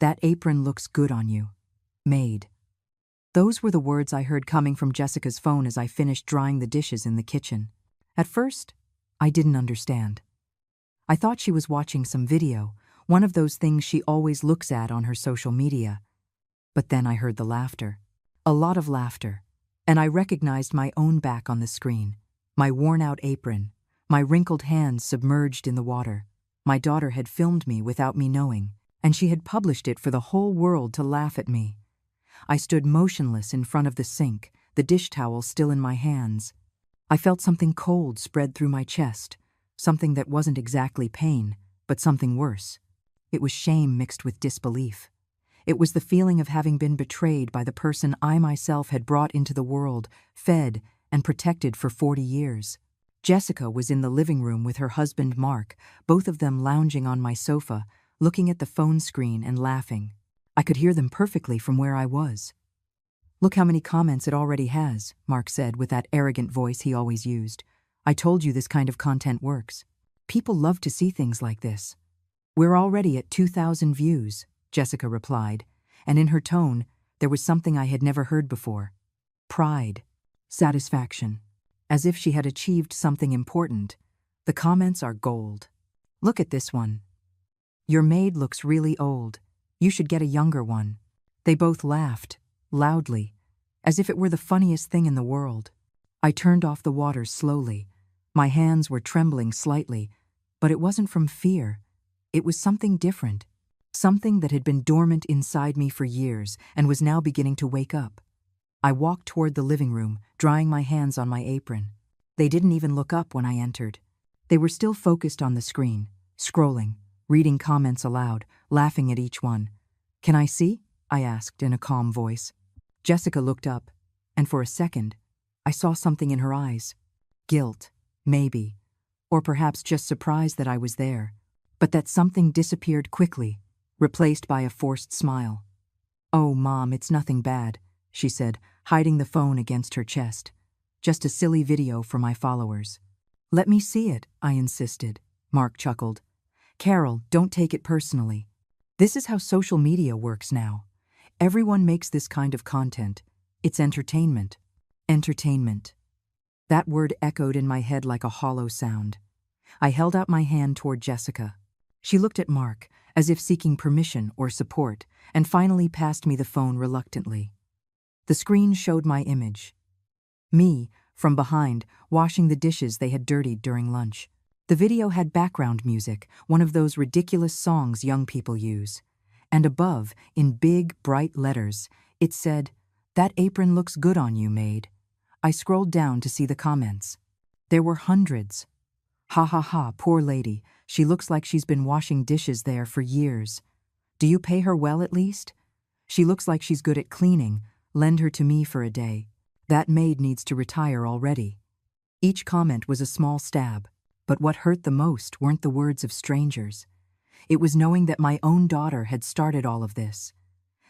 That apron looks good on you. Maid. Those were the words I heard coming from Jessica's phone as I finished drying the dishes in the kitchen. At first, I didn't understand. I thought she was watching some video, one of those things she always looks at on her social media. But then I heard the laughter. A lot of laughter. And I recognized my own back on the screen, my worn-out apron, my wrinkled hands submerged in the water. My daughter had filmed me without me knowing, and she had published it for the whole world to laugh at me. I stood motionless in front of the sink, the dish towel still in my hands. I felt something cold spread through my chest, something that wasn't exactly pain, but something worse. It was shame mixed with disbelief. It was the feeling of having been betrayed by the person I myself had brought into the world, fed, and protected for 40 years. Jessica was in the living room with her husband Mark, both of them lounging on my sofa, looking at the phone screen and laughing. I could hear them perfectly from where I was. "Look how many comments it already has," Mark said with that arrogant voice he always used. "I told you this kind of content works. People love to see things like this." "We're already at 2,000 views," Jessica replied, and in her tone, there was something I had never heard before. Pride. Satisfaction. As if she had achieved something important. The comments are gold. "Look at this one. Your maid looks really old. You should get a younger one." They both laughed, loudly, as if it were the funniest thing in the world. I turned off the water slowly. My hands were trembling slightly, but it wasn't from fear. It was something different. Something that had been dormant inside me for years and was now beginning to wake up. I walked toward the living room, drying my hands on my apron. They didn't even look up when I entered. They were still focused on the screen, scrolling, reading comments aloud, laughing at each one. "Can I see?" I asked in a calm voice. Jessica looked up, and for a second, I saw something in her eyes. Guilt, maybe, or perhaps just surprise that I was there. But that something disappeared quickly, replaced by a forced smile. "Oh, Mom, it's nothing bad," she said, hiding the phone against her chest. "Just a silly video for my followers." "Let me see it," I insisted. Mark chuckled. "Carol, don't take it personally. This is how social media works now. Everyone makes this kind of content. It's entertainment." Entertainment. That word echoed in my head like a hollow sound. I held out my hand toward Jessica. She looked at Mark, as if seeking permission or support, and finally passed me the phone reluctantly. The screen showed my image. Me, from behind, washing the dishes they had dirtied during lunch. The video had background music, one of those ridiculous songs young people use. And above, in big, bright letters, it said, "That apron looks good on you, Maid." I scrolled down to see the comments. There were hundreds. "Ha ha ha, poor lady. She looks like she's been washing dishes there for years. Do you pay her well at least? She looks like she's good at cleaning. Lend her to me for a day. That maid needs to retire already." Each comment was a small stab, but what hurt the most weren't the words of strangers. It was knowing that my own daughter had started all of this,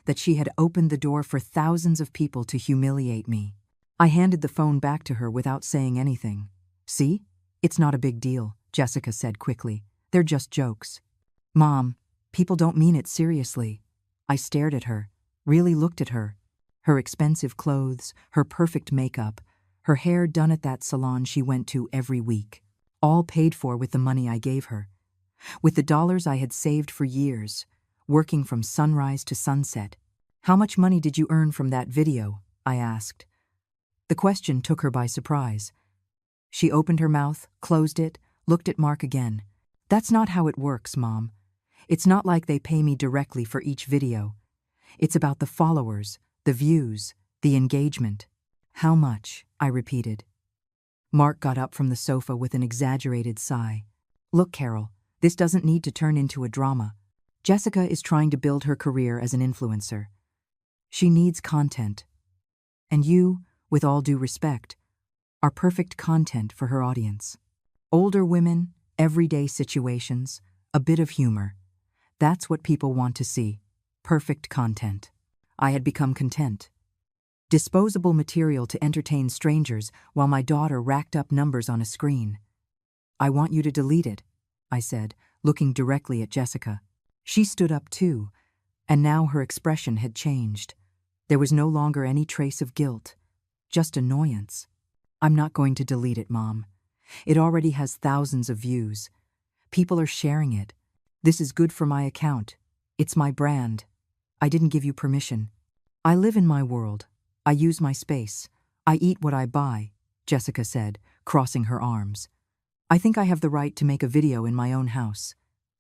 that she had opened the door for thousands of people to humiliate me. I handed the phone back to her without saying anything. "See? It's not a big deal," Jessica said quickly. "They're just jokes." "Mom, people don't mean it seriously." I stared at her, really looked at her. Her expensive clothes, her perfect makeup, her hair done at that salon she went to every week. All paid for with the money I gave her. With the dollars I had saved for years, working from sunrise to sunset. "How much money did you earn from that video?" I asked. The question took her by surprise. She opened her mouth, closed it, looked at Mark again. "That's not how it works, Mom. It's not like they pay me directly for each video. It's about the followers, the views, the engagement." "How much?" I repeated. Mark got up from the sofa with an exaggerated sigh. "Look, Carol, this doesn't need to turn into a drama. Jessica is trying to build her career as an influencer. She needs content. And you, with all due respect, are perfect content for her audience. Older women, everyday situations, a bit of humor. That's what people want to see. Perfect content." I had become content. Disposable material to entertain strangers while my daughter racked up numbers on a screen. "I want you to delete it," I said, looking directly at Jessica. She stood up too, And now her expression had changed. There was no longer any trace of guilt, just annoyance. I'm not going to delete it, Mom. It already has thousands of views. People are sharing it. This is good for my account. It's my brand. I didn't give you permission. I live in my world. I use my space. I eat what I buy, Jessica said, crossing her arms. I think I have the right to make a video in my own house.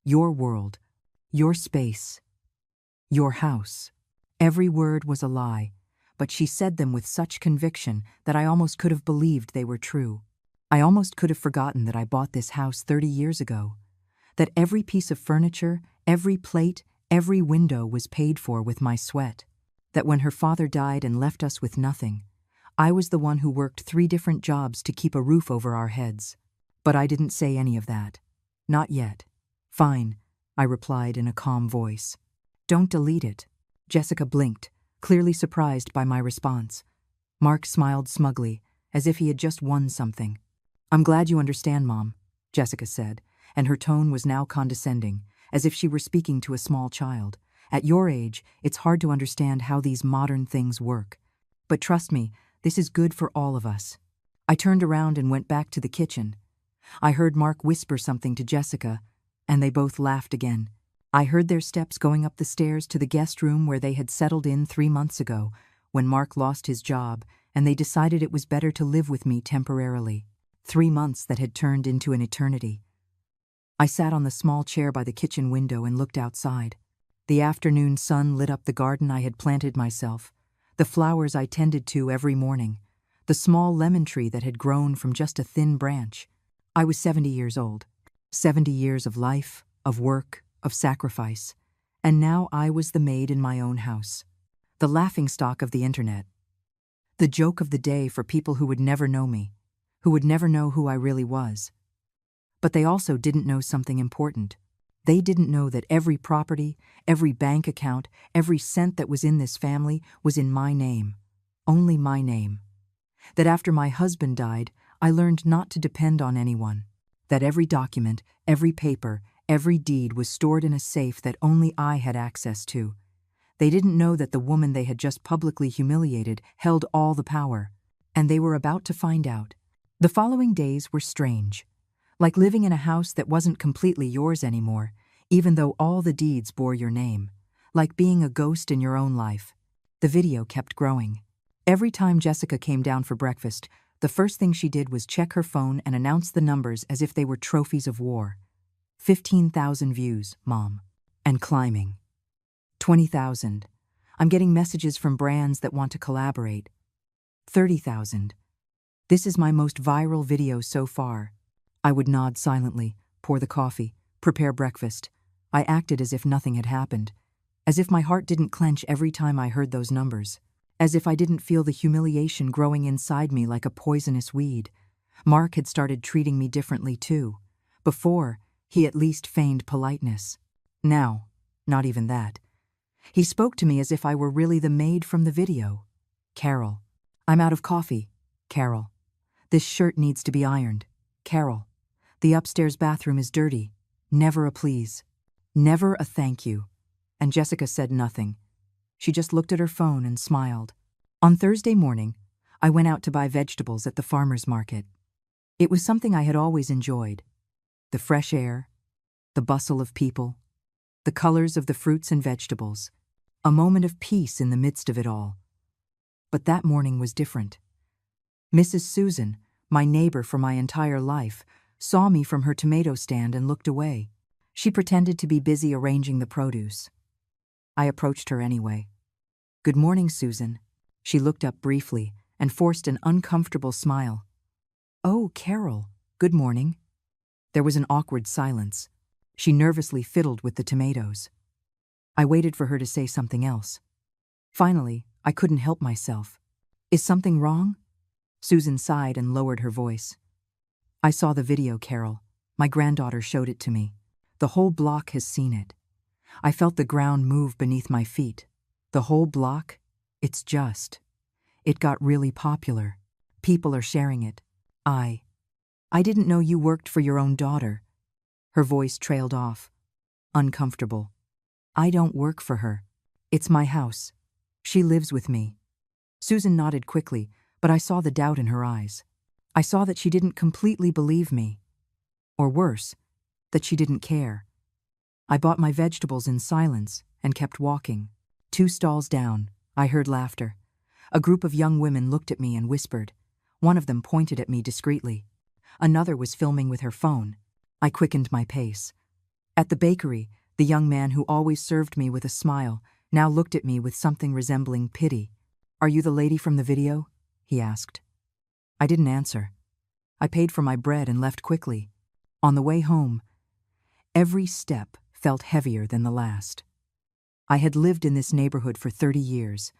Your world. Your space. Your house. Every word was a lie, but she said them with such conviction that I almost could have believed they were true. I almost could have forgotten that I bought this house 30 years ago, that every piece of furniture, every plate, every window was paid for with my sweat, that when her father died and left us with nothing, I was the one who worked 3 different jobs to keep a roof over our heads. But I didn't say any of that. Not yet. Fine, I replied in a calm voice. Don't delete it. Jessica blinked, clearly surprised by my response. Mark smiled smugly, as if he had just won something. I'm glad you understand, Mom, Jessica said, and her tone was now condescending, as if she were speaking to a small child. At your age, it's hard to understand how these modern things work. But trust me, this is good for all of us. I turned around and went back to the kitchen. I heard Mark whisper something to Jessica, and they both laughed again. I heard their steps going up the stairs to the guest room where they had settled in 3 months ago, when Mark lost his job, and they decided it was better to live with me temporarily. 3 months that had turned into an eternity. I sat on the small chair by the kitchen window and looked outside. The afternoon sun lit up the garden I had planted myself, the flowers I tended to every morning, the small lemon tree that had grown from just a thin branch. I was 70 years old. 70 years of life, of work, of sacrifice. And now I was the maid in my own house. The laughingstock of the internet. The joke of the day for people who would never know me, who would never know who I really was. But they also didn't know something important. They didn't know that every property, every bank account, every cent that was in this family was in my name. Only my name. That after my husband died, I learned not to depend on anyone. That every document, every paper, every deed was stored in a safe that only I had access to. They didn't know that the woman they had just publicly humiliated held all the power. And they were about to find out. The following days were strange. Like living in a house that wasn't completely yours anymore, even though all the deeds bore your name. Like being a ghost in your own life. The video kept growing. Every time Jessica came down for breakfast, the first thing she did was check her phone and announce the numbers as if they were trophies of war. 15,000 views, Mom. And climbing. 20,000. I'm getting messages from brands that want to collaborate. 30,000. This is my most viral video so far. I would nod silently, pour the coffee, prepare breakfast. I acted as if nothing had happened, as if my heart didn't clench every time I heard those numbers, as if I didn't feel the humiliation growing inside me like a poisonous weed. Mark had started treating me differently too. Before, he at least feigned politeness. Now, not even that. He spoke to me as if I were really the maid from the video. Carol. I'm out of coffee. Carol. This shirt needs to be ironed. Carol. The upstairs bathroom is dirty. Never a please. Never a thank you. And Jessica said nothing. She just looked at her phone and smiled. On Thursday morning, I went out to buy vegetables at the farmer's market. It was something I had always enjoyed. The fresh air, the bustle of people, the colors of the fruits and vegetables, a moment of peace in the midst of it all. But that morning was different. Mrs. Susan, my neighbor for my entire life, saw me from her tomato stand and looked away. She pretended to be busy arranging the produce. I approached her anyway. Good morning, Susan. She looked up briefly and forced an uncomfortable smile. Oh, Carol, good morning. There was an awkward silence. She nervously fiddled with the tomatoes. I waited for her to say something else. Finally, I couldn't help myself. Is something wrong? Susan sighed and lowered her voice. I saw the video, Carol. My granddaughter showed it to me. The whole block has seen it. I felt the ground move beneath my feet. The whole block? It got really popular. People are sharing it. I didn't know you worked for your own daughter. Her voice trailed off. Uncomfortable. I don't work for her. It's my house. She lives with me. Susan nodded quickly, but I saw the doubt in her eyes. I saw that she didn't completely believe me. Or worse, that she didn't care. I bought my vegetables in silence and kept walking. 2 stalls down, I heard laughter. A group of young women looked at me and whispered. One of them pointed at me discreetly. Another was filming with her phone. I quickened my pace. At the bakery, the young man who always served me with a smile now looked at me with something resembling pity. "Are you the lady from the video?" he asked. I didn't answer. I paid for my bread and left quickly. On the way home, every step felt heavier than the last. I had lived in this neighborhood for 30 years.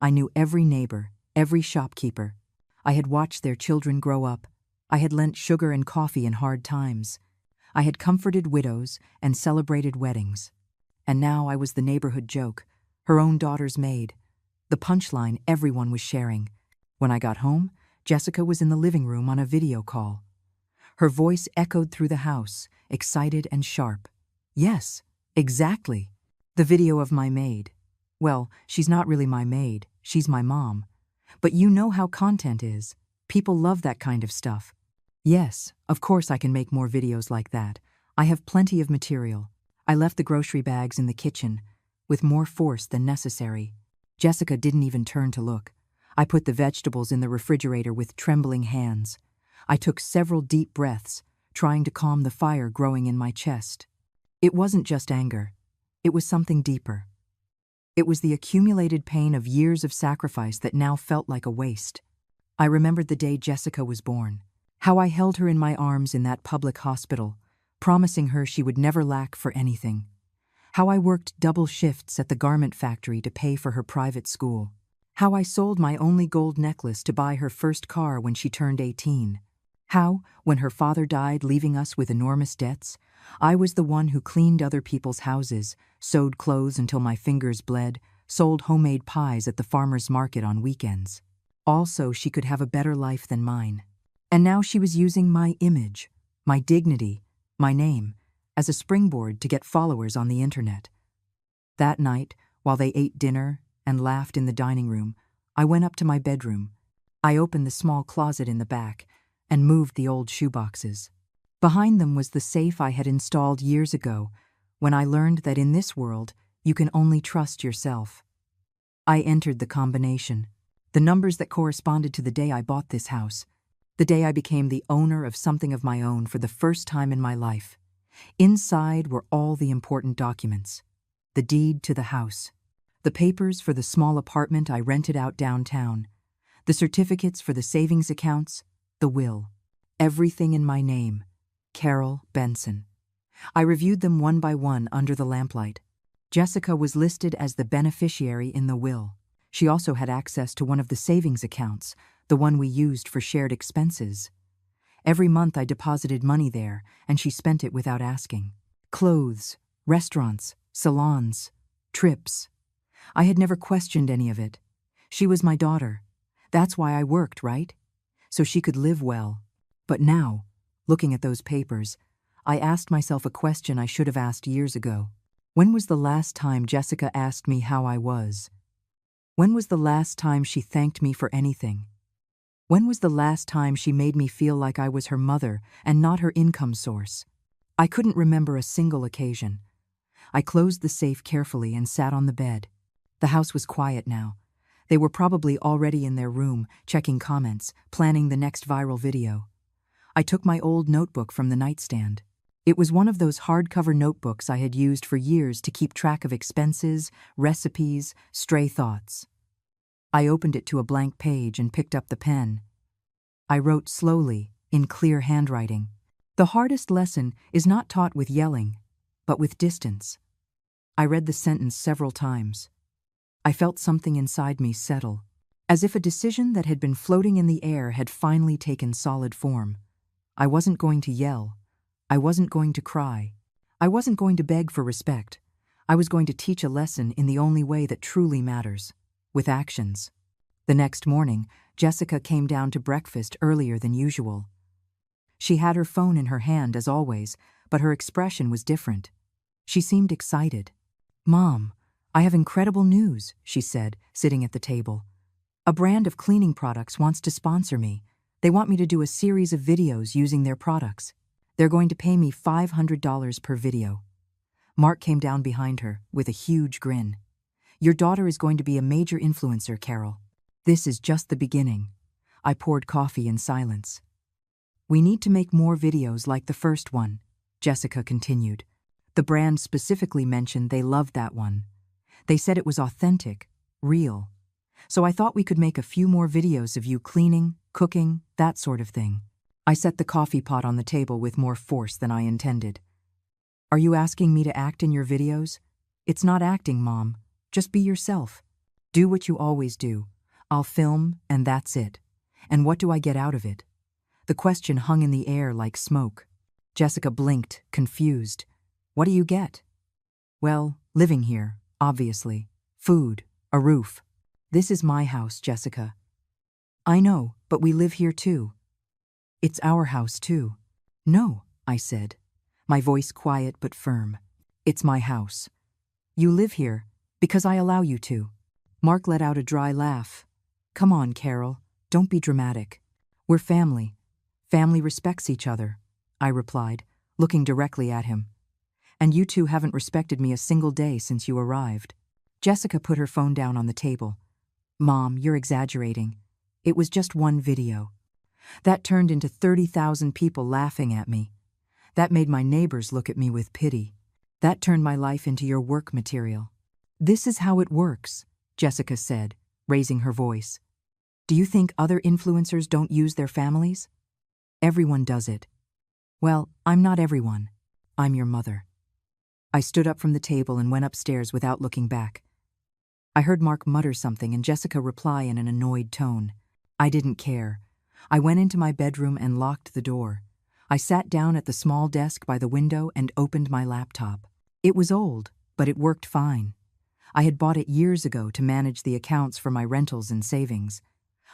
I knew every neighbor, every shopkeeper. I had watched their children grow up. I had lent sugar and coffee in hard times. I had comforted widows and celebrated weddings. And now I was the neighborhood joke, her own daughter's maid, the punchline everyone was sharing. When I got home, Jessica was in the living room on a video call. Her voice echoed through the house, excited and sharp. Yes, exactly. The video of my maid. Well, she's not really my maid, she's my mom. But you know how content is. People love that kind of stuff. Yes, of course I can make more videos like that. I have plenty of material. I left the grocery bags in the kitchen, with more force than necessary. Jessica didn't even turn to look. I put the vegetables in the refrigerator with trembling hands. I took several deep breaths, trying to calm the fire growing in my chest. It wasn't just anger. It was something deeper. It was the accumulated pain of years of sacrifice that now felt like a waste. I remembered the day Jessica was born, how I held her in my arms in that public hospital, promising her she would never lack for anything. How I worked double shifts at the garment factory to pay for her private school. How I sold my only gold necklace to buy her first car when she turned 18. How, when her father died leaving us with enormous debts, I was the one who cleaned other people's houses, sewed clothes until my fingers bled, sold homemade pies at the farmer's market on weekends. All so she could have a better life than mine. And now she was using my image, my dignity, my name, as a springboard to get followers on the internet. That night, while they ate dinner and laughed in the dining room, I went up to my bedroom. I opened the small closet in the back and moved the old shoeboxes. Behind them was the safe I had installed years ago, when I learned that in this world, you can only trust yourself. I entered the combination, the numbers that corresponded to the day I bought this house, the day I became the owner of something of my own for the first time in my life. Inside were all the important documents: the deed to the house, the papers for the small apartment I rented out downtown, the certificates for the savings accounts, the will. Everything in my name. Carol Benson. I reviewed them one by one under the lamplight. Jessica was listed as the beneficiary in the will. She also had access to one of the savings accounts, the one we used for shared expenses. Every month I deposited money there, and she spent it without asking. Clothes, restaurants, salons, trips. I had never questioned any of it. She was my daughter. That's why I worked, right? So she could live well. But now, looking at those papers, I asked myself a question I should have asked years ago. When was the last time Jessica asked me how I was? When was the last time she thanked me for anything? When was the last time she made me feel like I was her mother and not her income source? I couldn't remember a single occasion. I closed the safe carefully and sat on the bed. The house was quiet now. They were probably already in their room, checking comments, planning the next viral video. I took my old notebook from the nightstand. It was one of those hardcover notebooks I had used for years to keep track of expenses, recipes, stray thoughts. I opened it to a blank page and picked up the pen. I wrote slowly, in clear handwriting. The hardest lesson is not taught with yelling, but with distance. I read the sentence several times. I felt something inside me settle, as if a decision that had been floating in the air had finally taken solid form. I wasn't going to yell. I wasn't going to cry. I wasn't going to beg for respect. I was going to teach a lesson in the only way that truly matters, with actions. The next morning, Jessica came down to breakfast earlier than usual. She had her phone in her hand as always, but her expression was different. She seemed excited. "Mom, I have incredible news, she said, sitting at the table. A brand of cleaning products wants to sponsor me. They want me to do a series of videos using their products. They're going to pay me $500 per video. Mark came down behind her with a huge grin. Your daughter is going to be a major influencer, Carol. This is just the beginning. I poured coffee in silence. We need to make more videos like the first one, Jessica continued. The brand specifically mentioned they loved that one. They said it was authentic, real. So I thought we could make a few more videos of you cleaning, cooking, that sort of thing. I set the coffee pot on the table with more force than I intended. Are you asking me to act in your videos? It's not acting, Mom. Just be yourself. Do what you always do. I'll film, and that's it. And what do I get out of it? The question hung in the air like smoke. Jessica blinked, confused. What do you get? Well, living here, obviously. Food, a roof. This is my house, Jessica. I know, but we live here too. It's our house too. No, I said, my voice quiet but firm. It's my house. You live here because I allow you to. Mark let out a dry laugh. Come on, Carol, don't be dramatic. We're family. Family respects each other, I replied, looking directly at him. And you two haven't respected me a single day since you arrived. Jessica put her phone down on the table. Mom, you're exaggerating. It was just one video. That turned into 30,000 people laughing at me. That made my neighbors look at me with pity. That turned my life into your work material. This is how it works, Jessica said, raising her voice. Do you think other influencers don't use their families? Everyone does it. Well, I'm not everyone. I'm your mother. I stood up from the table and went upstairs without looking back. I heard Mark mutter something and Jessica reply in an annoyed tone. I didn't care. I went into my bedroom and locked the door. I sat down at the small desk by the window and opened my laptop. It was old, but it worked fine. I had bought it years ago to manage the accounts for my rentals and savings.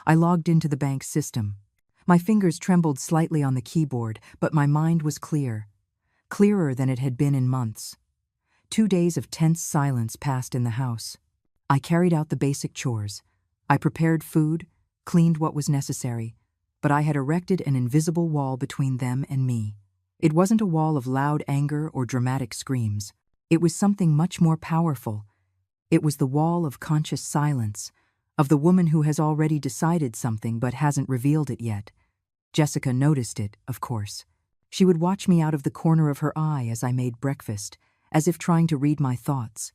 I logged into the bank's system. My fingers trembled slightly on the keyboard, but my mind was clear. Clearer than it had been in months. 2 days of tense silence passed in the house. I carried out the basic chores. I prepared food, cleaned what was necessary, but I had erected an invisible wall between them and me. It wasn't a wall of loud anger or dramatic screams. It was something much more powerful. It was the wall of conscious silence, of the woman who has already decided something but hasn't revealed it yet. Jessica noticed it, of course. She would watch me out of the corner of her eye as I made breakfast, as if trying to read my thoughts.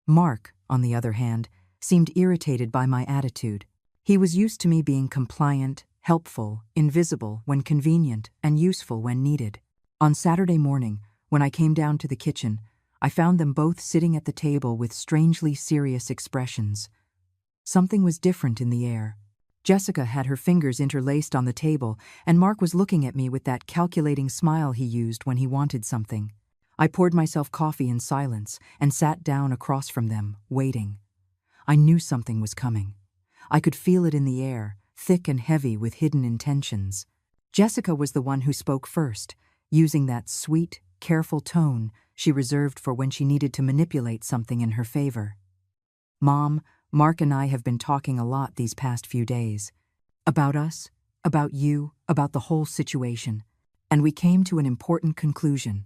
Mark, on the other hand, seemed irritated by my attitude. He was used to me being compliant, helpful, invisible when convenient, and useful when needed. On Saturday morning, when I came down to the kitchen, I found them both sitting at the table with strangely serious expressions. Something was different in the air. Jessica had her fingers interlaced on the table, and Mark was looking at me with that calculating smile he used when he wanted something. I poured myself coffee in silence and sat down across from them, waiting. I knew something was coming. I could feel it in the air, thick and heavy with hidden intentions. Jessica was the one who spoke first, using that sweet, careful tone she reserved for when she needed to manipulate something in her favor. Mom, Mark and I have been talking a lot these past few days. About us, about you, about the whole situation. And we came to an important conclusion.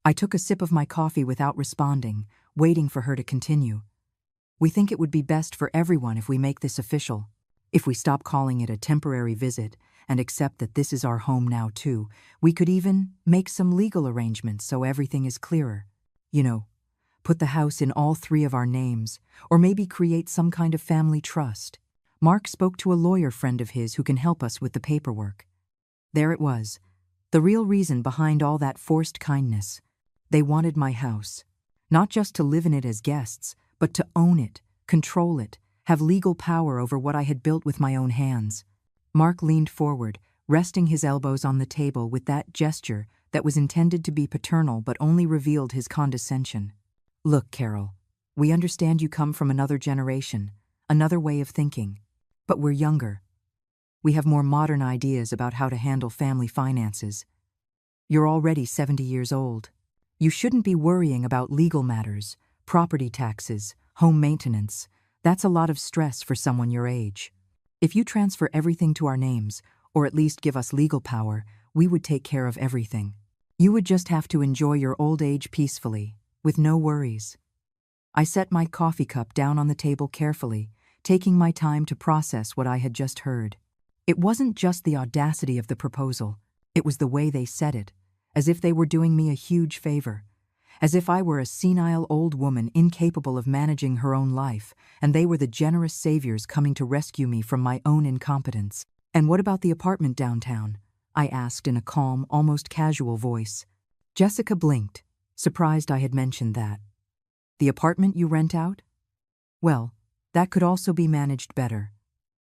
I took a sip of my coffee without responding, waiting for her to continue. We think it would be best for everyone if we make this official. If we stop calling it a temporary visit and accept that this is our home now too, we could even make some legal arrangements so everything is clearer. You know, put the house in all 3 of our names, or maybe create some kind of family trust. Mark spoke to a lawyer friend of his who can help us with the paperwork. There it was, the real reason behind all that forced kindness. They wanted my house, not just to live in it as guests, but to own it, control it, have legal power over what I had built with my own hands. Mark leaned forward, resting his elbows on the table with that gesture that was intended to be paternal but only revealed his condescension. Look, Carol, we understand you come from another generation, another way of thinking, but we're younger. We have more modern ideas about how to handle family finances. You're already 70 years old. You shouldn't be worrying about legal matters, property taxes, home maintenance. That's a lot of stress for someone your age. If you transfer everything to our names, or at least give us legal power, we would take care of everything. You would just have to enjoy your old age peacefully, with no worries. I set my coffee cup down on the table carefully, taking my time to process what I had just heard. It wasn't just the audacity of the proposal, it was the way they said it, as if they were doing me a huge favor. As if I were a senile old woman incapable of managing her own life, and they were the generous saviors coming to rescue me from my own incompetence. "And what about the apartment downtown?" I asked in a calm, almost casual voice. Jessica blinked, surprised I had mentioned that. "The apartment you rent out? Well, that could also be managed better.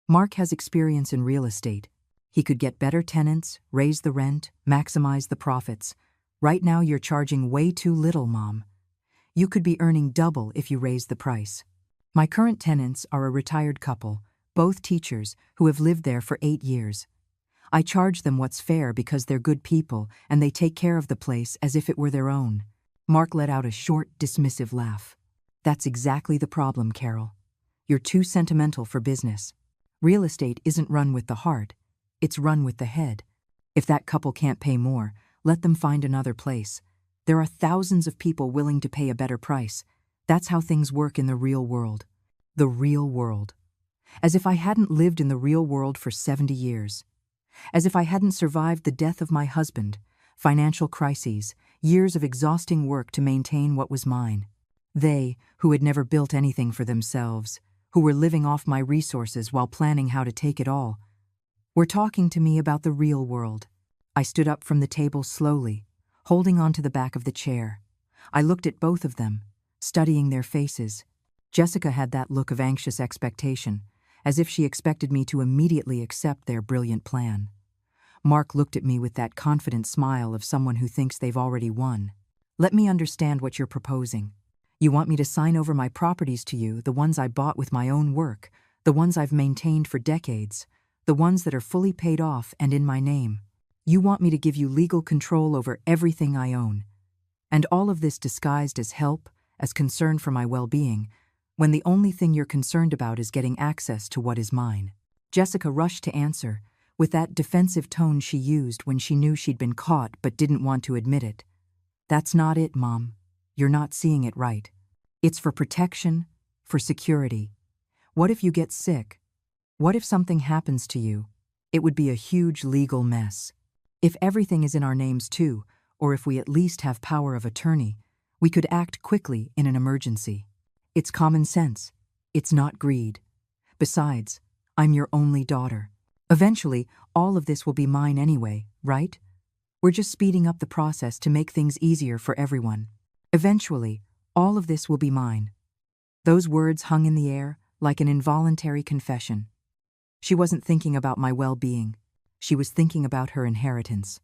Mark has experience in real estate. He could get better tenants, raise the rent, maximize the profits. Right now you're charging way too little, Mom. You could be earning double if you raise the price. My current tenants are a retired couple, both teachers, who have lived there for 8 years. I charge them what's fair because they're good people and they take care of the place as if it were their own." Mark let out a short, dismissive laugh. "That's exactly the problem, Carol. You're too sentimental for business. Real estate isn't run with the heart, it's run with the head. If that couple can't pay more, let them find another place. There are thousands of people willing to pay a better price. That's how things work in the real world." The real world. As if I hadn't lived in the real world for 70 years. As if I hadn't survived the death of my husband, financial crises, years of exhausting work to maintain what was mine. They, who had never built anything for themselves, who were living off my resources while planning how to take it all, were talking to me about the real world. I stood up from the table slowly, holding onto the back of the chair. I looked at both of them, studying their faces. Jessica had that look of anxious expectation, as if she expected me to immediately accept their brilliant plan. Mark looked at me with that confident smile of someone who thinks they've already won. "Let me understand what you're proposing. You want me to sign over my properties to you, the ones I bought with my own work, the ones I've maintained for decades, the ones that are fully paid off and in my name. You want me to give you legal control over everything I own. And all of this disguised as help, as concern for my well-being, when the only thing you're concerned about is getting access to what is mine." Jessica rushed to answer, with that defensive tone she used when she knew she'd been caught but didn't want to admit it. "That's not it, Mom. You're not seeing it right. It's for protection, for security. What if you get sick? What if something happens to you? It would be a huge legal mess. If everything is in our names too, or if we at least have power of attorney, we could act quickly in an emergency. It's common sense. It's not greed. Besides, I'm your only daughter. Eventually, all of this will be mine anyway, right? We're just speeding up the process to make things easier for everyone. Eventually, all of this will be mine." Those words hung in the air like an involuntary confession. She wasn't thinking about my well-being. She was thinking about her inheritance.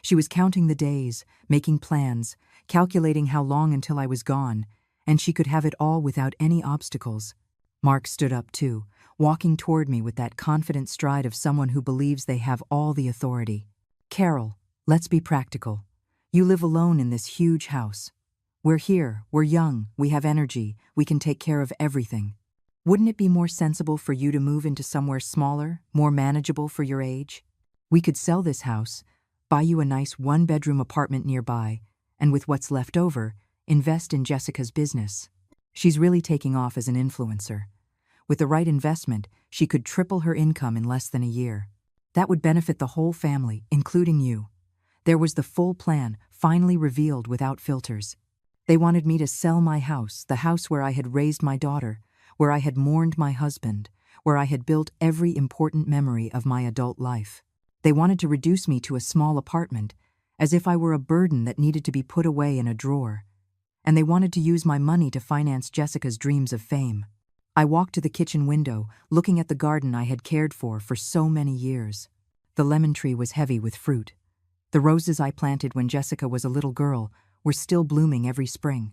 She was counting the days, making plans, calculating how long until I was gone, and she could have it all without any obstacles. Mark stood up too, walking toward me with that confident stride of someone who believes they have all the authority. "Carol, let's be practical. You live alone in this huge house. We're here, we're young, we have energy, we can take care of everything. Wouldn't it be more sensible for you to move into somewhere smaller, more manageable for your age? We could sell this house, buy you a nice one-bedroom apartment nearby, and with what's left over, invest in Jessica's business. She's really taking off as an influencer. With the right investment, she could triple her income in less than a year. That would benefit the whole family, including you." There was the full plan, finally revealed without filters. They wanted me to sell my house, the house where I had raised my daughter, where I had mourned my husband, where I had built every important memory of my adult life. They wanted to reduce me to a small apartment, as if I were a burden that needed to be put away in a drawer. And they wanted to use my money to finance Jessica's dreams of fame. I walked to the kitchen window, looking at the garden I had cared for so many years. The lemon tree was heavy with fruit. The roses I planted when Jessica was a little girl were still blooming every spring.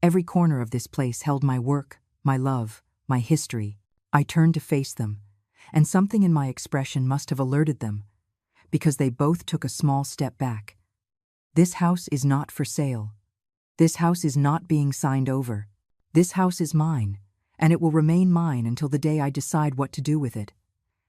Every corner of this place held my work, my love, my history. I turned to face them, and something in my expression must have alerted them, because they both took a small step back. "This house is not for sale. This house is not being signed over. This house is mine, and it will remain mine until the day I decide what to do with it.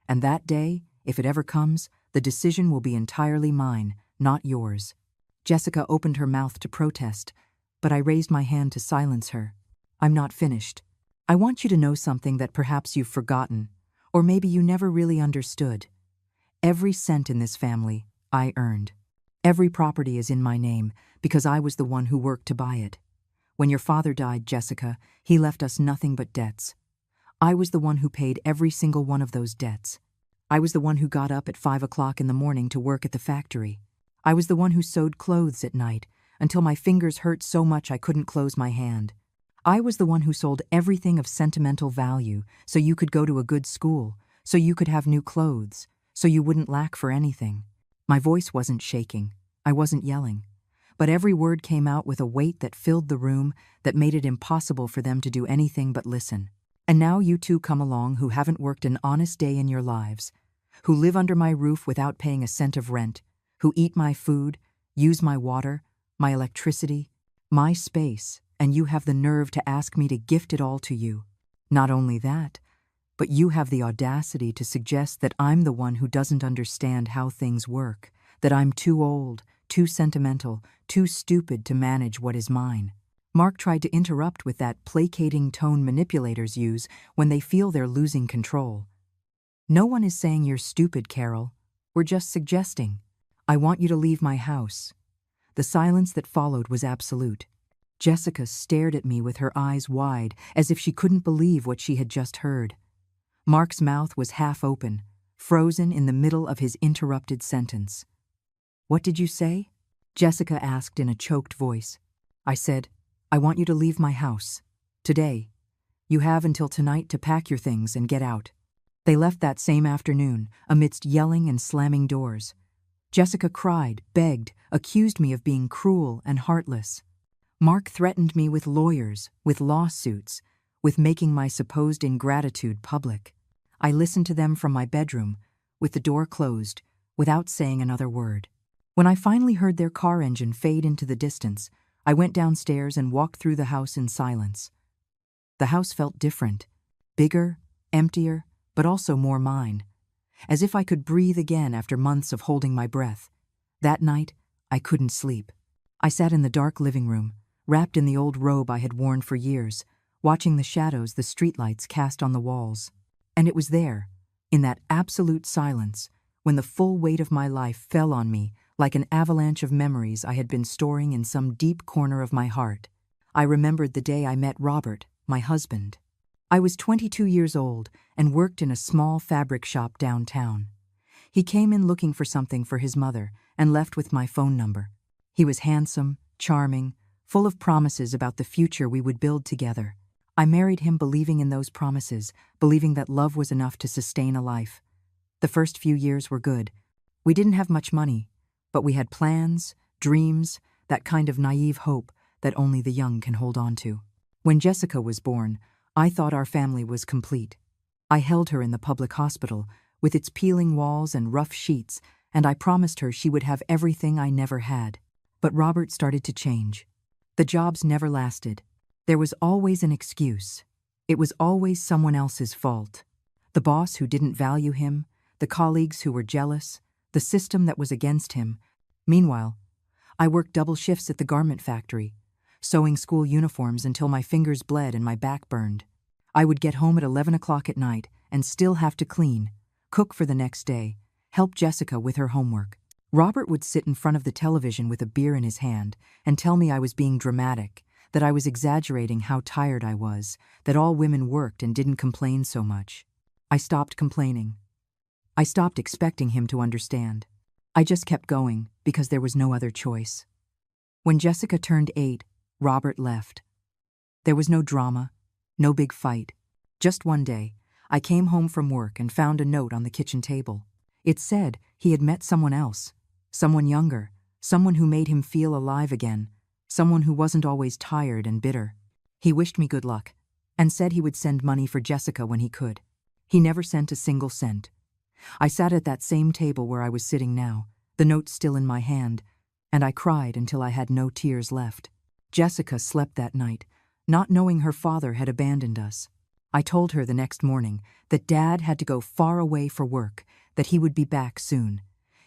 And that day, if it ever comes, the decision will be entirely mine, not yours." Jessica opened her mouth to protest, but I raised my hand to silence her. "I'm not finished. I want you to know something that perhaps you've forgotten, or maybe you never really understood. Every cent in this family, I earned. Every property is in my name because I was the one who worked to buy it. When your father died, Jessica, he left us nothing but debts. I was the one who paid every single one of those debts. I was the one who got up at 5 o'clock in the morning to work at the factory. I was the one who sewed clothes at night until my fingers hurt so much I couldn't close my hand. I was the one who sold everything of sentimental value so you could go to a good school, so you could have new clothes, so you wouldn't lack for anything. My voice wasn't shaking. I wasn't yelling. But every word came out with a weight that filled the room that made it impossible for them to do anything but listen. And now you two come along who haven't worked an honest day in your lives, who live under my roof without paying a cent of rent, who eat my food, use my water, my electricity, my space, and you have the nerve to ask me to gift it all to you. Not only that, but you have the audacity to suggest that I'm the one who doesn't understand how things work, that I'm too old, too sentimental, too stupid to manage what is mine." Mark tried to interrupt with that placating tone manipulators use when they feel they're losing control. "No one is saying you're stupid, Carol. We're just suggesting. I want you to leave my house." The silence that followed was absolute. Jessica stared at me with her eyes wide, as if she couldn't believe what she had just heard. Mark's mouth was half open, frozen in the middle of his interrupted sentence. "What did you say?" Jessica asked in a choked voice. "I said, I want you to leave my house. Today. You have until tonight to pack your things and get out." They left that same afternoon, amidst yelling and slamming doors. Jessica cried, begged, accused me of being cruel and heartless. Mark threatened me with lawyers, with lawsuits, with making my supposed ingratitude public. I listened to them from my bedroom, with the door closed, without saying another word. When I finally heard their car engine fade into the distance, I went downstairs and walked through the house in silence. The house felt different, bigger, emptier, but also more mine, as if I could breathe again after months of holding my breath. That night, I couldn't sleep. I sat in the dark living room, wrapped in the old robe I had worn for years, watching the shadows the streetlights cast on the walls. And it was there, in that absolute silence, when the full weight of my life fell on me like an avalanche of memories I had been storing in some deep corner of my heart. I remembered the day I met Robert, my husband. I was 22 years old and worked in a small fabric shop downtown. He came in looking for something for his mother and left with my phone number. He was handsome, charming, full of promises about the future we would build together. I married him believing in those promises, believing that love was enough to sustain a life. The first few years were good. We didn't have much money, but we had plans, dreams, that kind of naive hope that only the young can hold on to. When Jessica was born, I thought our family was complete. I held her in the public hospital, with its peeling walls and rough sheets, and I promised her she would have everything I never had. But Robert started to change. The jobs never lasted. There was always an excuse. It was always someone else's fault. The boss who didn't value him, the colleagues who were jealous, the system that was against him. Meanwhile, I worked double shifts at the garment factory, sewing school uniforms until my fingers bled and my back burned. I would get home at 11 o'clock at night and still have to clean, cook for the next day, help Jessica with her homework. Robert would sit in front of the television with a beer in his hand and tell me I was being dramatic, that I was exaggerating how tired I was, that all women worked and didn't complain so much. I stopped complaining. I stopped expecting him to understand. I just kept going because there was no other choice. When Jessica turned 8, Robert left. There was no drama, no big fight. Just one day, I came home from work and found a note on the kitchen table. It said he had met someone else, someone younger, someone who made him feel alive again, someone who wasn't always tired and bitter. He wished me good luck and said he would send money for Jessica when he could. He never sent a single cent. I sat at that same table where I was sitting now, the note still in my hand, and I cried until I had no tears left. Jessica slept that night, not knowing her father had abandoned us. I told her the next morning that Dad had to go far away for work, that he would be back soon.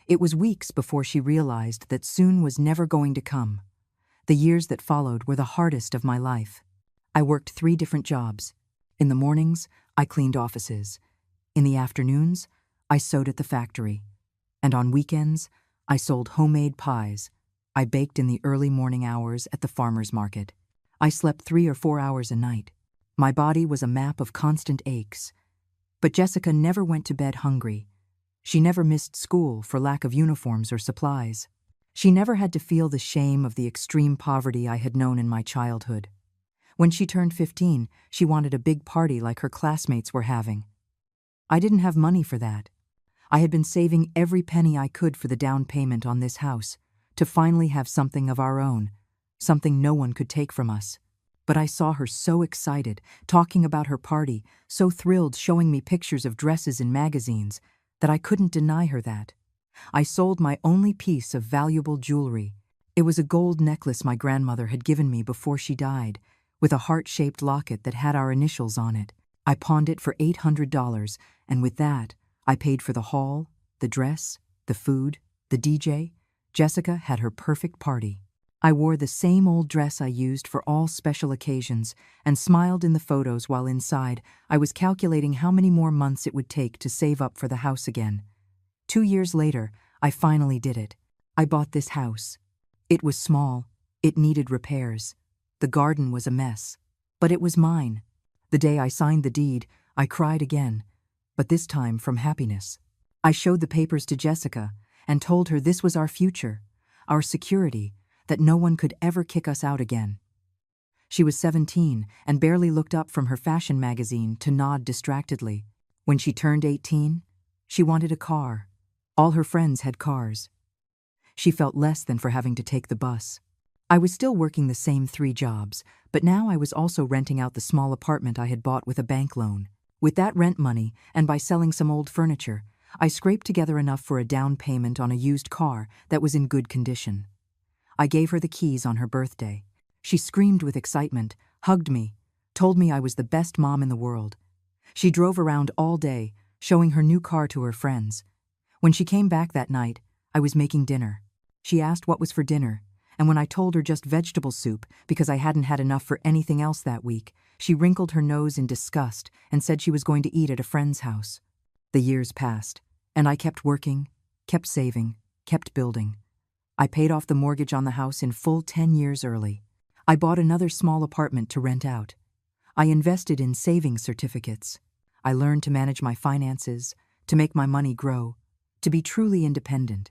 It was weeks before she realized that soon was never going to come. The years that followed were the hardest of my life. I worked 3 different jobs. In the mornings, I cleaned offices. In the afternoons, I sewed at the factory. And on weekends, I sold homemade pies. I baked in the early morning hours at the farmer's market. I slept 3 or 4 hours a night. My body was a map of constant aches. But Jessica never went to bed hungry. She never missed school for lack of uniforms or supplies. She never had to feel the shame of the extreme poverty I had known in my childhood. When she turned 15, she wanted a big party like her classmates were having. I didn't have money for that. I had been saving every penny I could for the down payment on this house, to finally have something of our own, something no one could take from us. But I saw her so excited, talking about her party, so thrilled, showing me pictures of dresses in magazines, that I couldn't deny her that. I sold my only piece of valuable jewelry. It was a gold necklace my grandmother had given me before she died, with a heart-shaped locket that had our initials on it. I pawned it for $800, and with that, I paid for the hall, the dress, the food, the DJ. Jessica had her perfect party. I wore the same old dress I used for all special occasions and smiled in the photos while inside I was calculating how many more months it would take to save up for the house again. 2 years later, I finally did it. I bought this house. It was small. It needed repairs. The garden was a mess. But it was mine. The day I signed the deed, I cried again, but this time from happiness. I showed the papers to Jessica and told her this was our future, our security, that no one could ever kick us out again. She was 17 and barely looked up from her fashion magazine to nod distractedly. When she turned 18, she wanted a car. All her friends had cars. She felt less than for having to take the bus. I was still working the same 3 jobs, but now I was also renting out the small apartment I had bought with a bank loan. With that rent money, and by selling some old furniture, I scraped together enough for a down payment on a used car that was in good condition. I gave her the keys on her birthday. She screamed with excitement, hugged me, told me I was the best mom in the world. She drove around all day, showing her new car to her friends. When she came back that night, I was making dinner. She asked what was for dinner, and when I told her just vegetable soup because I hadn't had enough for anything else that week, she wrinkled her nose in disgust and said she was going to eat at a friend's house. The years passed, and I kept working, kept saving, kept building. I paid off the mortgage on the house in full 10 years early. I bought another small apartment to rent out. I invested in savings certificates. I learned to manage my finances, to make my money grow, to be truly independent.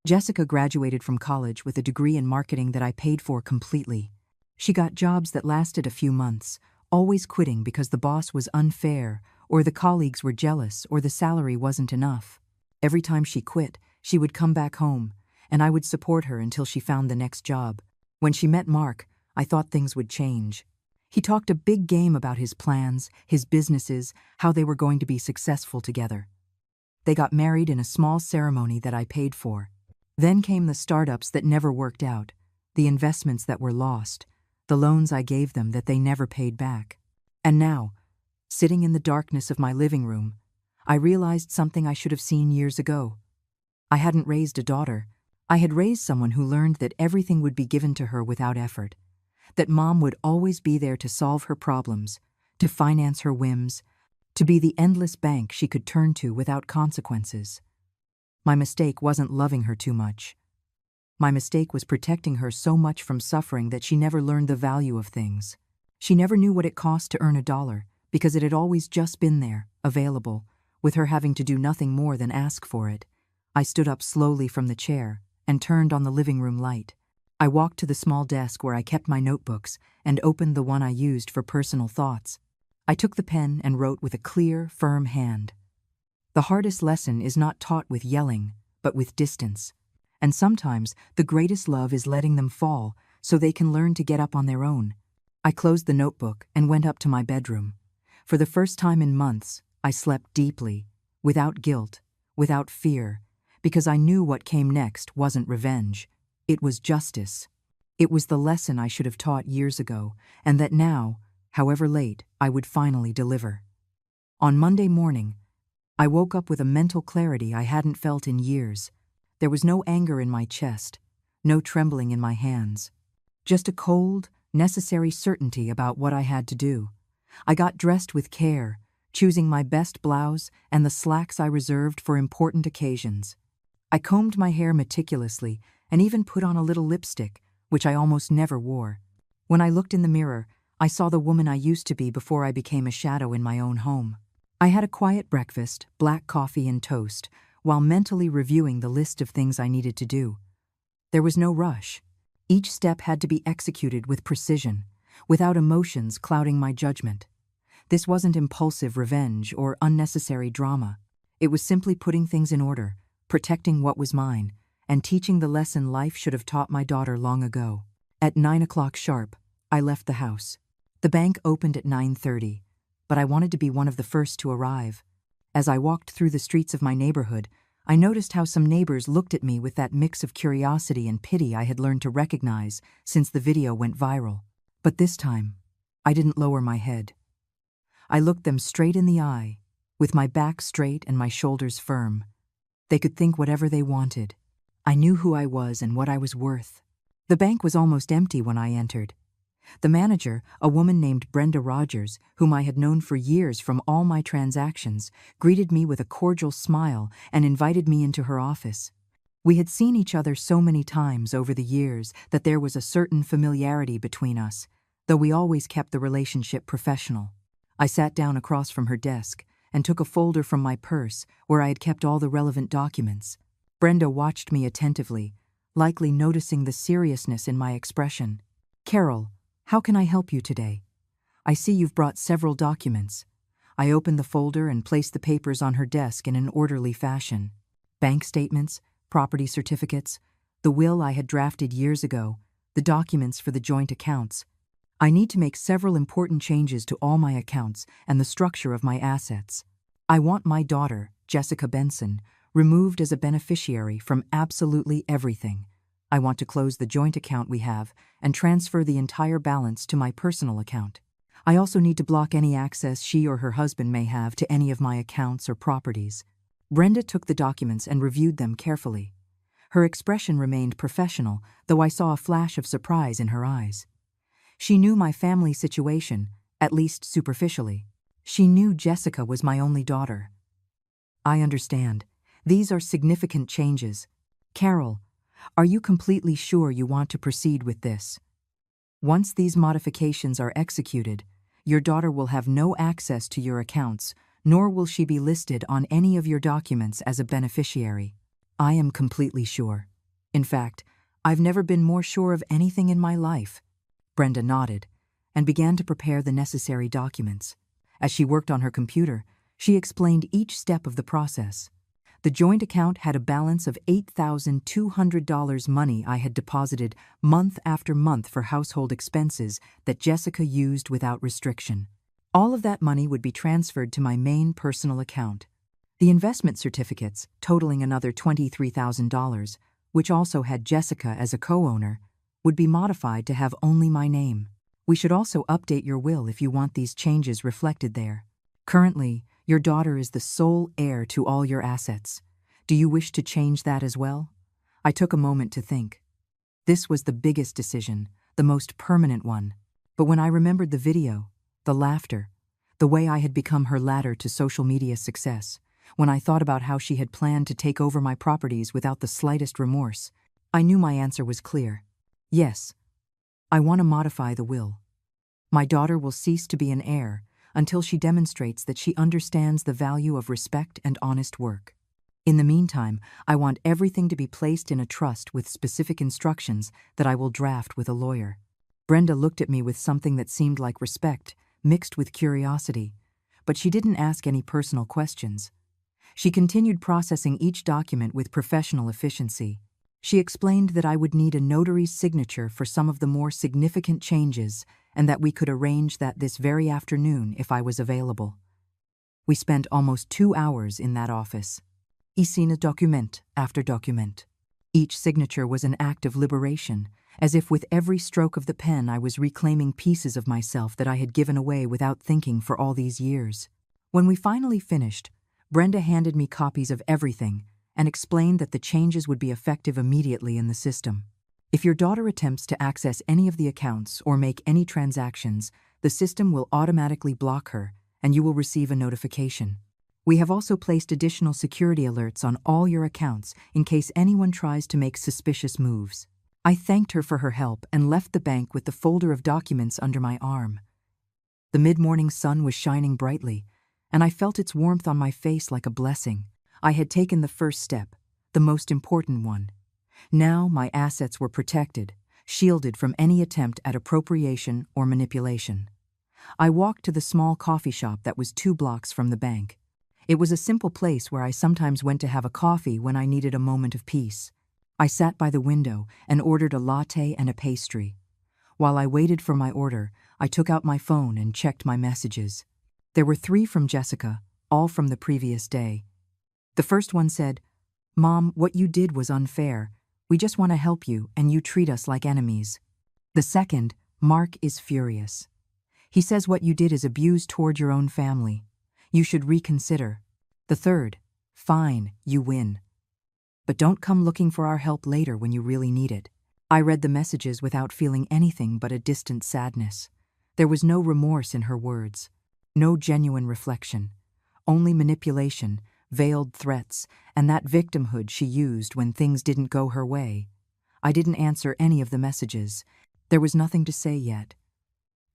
Jessica graduated from college with a degree in marketing that I paid for completely. She got jobs that lasted a few months, always quitting because the boss was unfair, or the colleagues were jealous, or the salary wasn't enough. Every time she quit, she would come back home, and I would support her until she found the next job. When she met Mark, I thought things would change. He talked a big game about his plans, his businesses, how they were going to be successful together. They got married in a small ceremony that I paid for. Then came the startups that never worked out, the investments that were lost, the loans I gave them that they never paid back. And now, sitting in the darkness of my living room, I realized something I should have seen years ago. I hadn't raised a daughter. I had raised someone who learned that everything would be given to her without effort, that mom would always be there to solve her problems, to finance her whims, to be the endless bank she could turn to without consequences. My mistake wasn't loving her too much. My mistake was protecting her so much from suffering that she never learned the value of things. She never knew what it cost to earn $1, because it had always just been there, available, with her having to do nothing more than ask for it. I stood up slowly from the chair and turned on the living room light. I walked to the small desk where I kept my notebooks and opened the one I used for personal thoughts. I took the pen and wrote with a clear, firm hand. The hardest lesson is not taught with yelling, but with distance. And sometimes the greatest love is letting them fall so they can learn to get up on their own. I closed the notebook and went up to my bedroom. For the first time in months, I slept deeply, without guilt, without fear, because I knew what came next wasn't revenge. It was justice. It was the lesson I should have taught years ago, and that now, however late, I would finally deliver. On Monday morning, I woke up with a mental clarity I hadn't felt in years. There was no anger in my chest, no trembling in my hands. Just a cold, necessary certainty about what I had to do. I got dressed with care, choosing my best blouse and the slacks I reserved for important occasions. I combed my hair meticulously and even put on a little lipstick, which I almost never wore. When I looked in the mirror, I saw the woman I used to be before I became a shadow in my own home. I had a quiet breakfast, black coffee and toast, while mentally reviewing the list of things I needed to do. There was no rush. Each step had to be executed with precision, without emotions clouding my judgment. This wasn't impulsive revenge or unnecessary drama. It was simply putting things in order, protecting what was mine, and teaching the lesson life should have taught my daughter long ago. At 9 o'clock sharp, I left the house. The bank opened at 9:30, but I wanted to be one of the first to arrive. As I walked through the streets of my neighborhood, I noticed how some neighbors looked at me with that mix of curiosity and pity I had learned to recognize since the video went viral. But this time, I didn't lower my head. I looked them straight in the eye, with my back straight and my shoulders firm. They could think whatever they wanted. I knew who I was and what I was worth. The bank was almost empty when I entered. The manager, a woman named Brenda Rogers, whom I had known for years from all my transactions, greeted me with a cordial smile and invited me into her office. We had seen each other so many times over the years that there was a certain familiarity between us, though we always kept the relationship professional. I sat down across from her desk and took a folder from my purse where I had kept all the relevant documents. Brenda watched me attentively, likely noticing the seriousness in my expression. "Carol, how can I help you today? I see you've brought several documents." I opened the folder and placed the papers on her desk in an orderly fashion. Bank statements, property certificates, the will I had drafted years ago, the documents for the joint accounts. I need to make several important changes to all my accounts and the structure of my assets. I want my daughter, Jessica Benson, removed as a beneficiary from absolutely everything. I want to close the joint account we have and transfer the entire balance to my personal account. I also need to block any access she or her husband may have to any of my accounts or properties. Brenda took the documents and reviewed them carefully. Her expression remained professional, though I saw a flash of surprise in her eyes. She knew my family situation, at least superficially. She knew Jessica was my only daughter. "I understand. These are significant changes. Carol, are you completely sure you want to proceed with this? Once these modifications are executed, your daughter will have no access to your accounts, nor will she be listed on any of your documents as a beneficiary." "I am completely sure. In fact, I've never been more sure of anything in my life." Brenda nodded and began to prepare the necessary documents. As she worked on her computer, she explained each step of the process. The joint account had a balance of $8,200 money I had deposited month after month for household expenses that Jessica used without restriction. All of that money would be transferred to my main personal account. The investment certificates, totaling another $23,000, which also had Jessica as a co-owner, would be modified to have only my name. We should also update your will if you want these changes reflected there. Currently, your daughter is the sole heir to all your assets. Do you wish to change that as well? I took a moment to think. This was the biggest decision, the most permanent one. But when I remembered the video, the laughter, the way I had become her ladder to social media success, when I thought about how she had planned to take over my properties without the slightest remorse, I knew my answer was clear. Yes, I want to modify the will. My daughter will cease to be an heir until she demonstrates that she understands the value of respect and honest work. In the meantime, I want everything to be placed in a trust with specific instructions that I will draft with a lawyer. Brenda looked at me with something that seemed like respect, mixed with curiosity, but she didn't ask any personal questions. She continued processing each document with professional efficiency. She explained that I would need a notary's signature for some of the more significant changes and that we could arrange that this very afternoon if I was available. We spent almost 2 hours in that office. I signed document after document. Each signature was an act of liberation, as if with every stroke of the pen I was reclaiming pieces of myself that I had given away without thinking for all these years. When we finally finished, Brenda handed me copies of everything and explained that the changes would be effective immediately in the system. If your daughter attempts to access any of the accounts or make any transactions, the system will automatically block her and you will receive a notification. We have also placed additional security alerts on all your accounts in case anyone tries to make suspicious moves. I thanked her for her help and left the bank with the folder of documents under my arm. The mid-morning sun was shining brightly, and I felt its warmth on my face like a blessing. I had taken the first step, the most important one. Now my assets were protected, shielded from any attempt at appropriation or manipulation. I walked to the small coffee shop that was 2 blocks from the bank. It was a simple place where I sometimes went to have a coffee when I needed a moment of peace. I sat by the window and ordered a latte and a pastry. While I waited for my order, I took out my phone and checked my messages. There were 3 from Jessica, all from the previous day. The first one said, "Mom, what you did was unfair. We just want to help you and you treat us like enemies." The second, "Mark is furious. He says what you did is abuse toward your own family. You should reconsider." The third, "Fine, you win. But don't come looking for our help later when you really need it." I read the messages without feeling anything but a distant sadness. There was no remorse in her words, no genuine reflection, only manipulation, veiled threats, and that victimhood she used when things didn't go her way. I didn't answer any of the messages. There was nothing to say yet.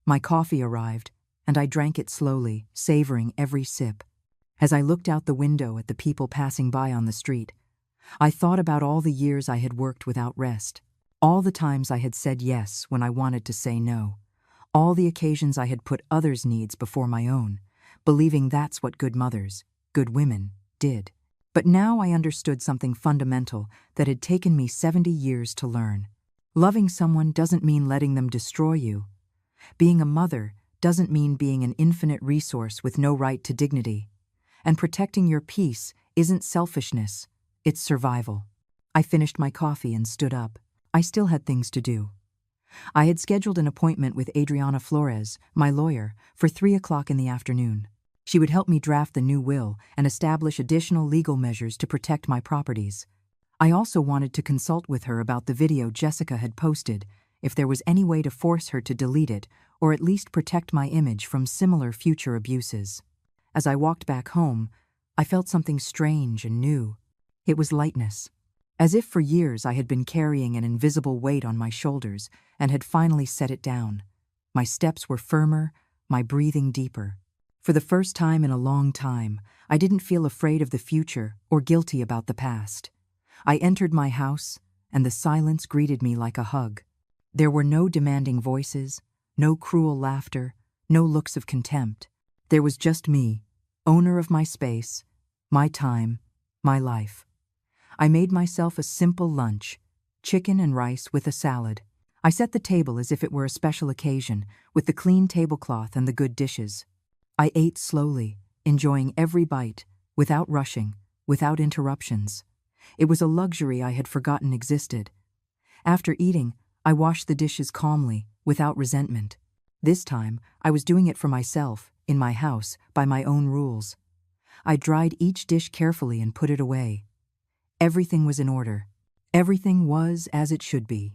My coffee arrived, and I drank it slowly, savoring every sip. As I looked out the window at the people passing by on the street, I thought about all the years I had worked without rest, all the times I had said yes when I wanted to say no, all the occasions I had put others' needs before my own, believing that's what good mothers, good women, did. But now I understood something fundamental that had taken me 70 years to learn. Loving someone doesn't mean letting them destroy you. Being a mother doesn't mean being an infinite resource with no right to dignity. And protecting your peace isn't selfishness, it's survival. I finished my coffee and stood up. I still had things to do. I had scheduled an appointment with Adriana Flores, my lawyer, for 3 o'clock in the afternoon. She would help me draft the new will and establish additional legal measures to protect my properties. I also wanted to consult with her about the video Jessica had posted, if there was any way to force her to delete it or at least protect my image from similar future abuses. As I walked back home, I felt something strange and new. It was lightness. As if for years I had been carrying an invisible weight on my shoulders and had finally set it down. My steps were firmer, my breathing deeper. For the first time in a long time, I didn't feel afraid of the future or guilty about the past. I entered my house, and the silence greeted me like a hug. There were no demanding voices, no cruel laughter, no looks of contempt. There was just me, owner of my space, my time, my life. I made myself a simple lunch, chicken and rice with a salad. I set the table as if it were a special occasion, with the clean tablecloth and the good dishes. I ate slowly, enjoying every bite, without rushing, without interruptions. It was a luxury I had forgotten existed. After eating, I washed the dishes calmly, without resentment. This time, I was doing it for myself, in my house, by my own rules. I dried each dish carefully and put it away. Everything was in order. Everything was as it should be.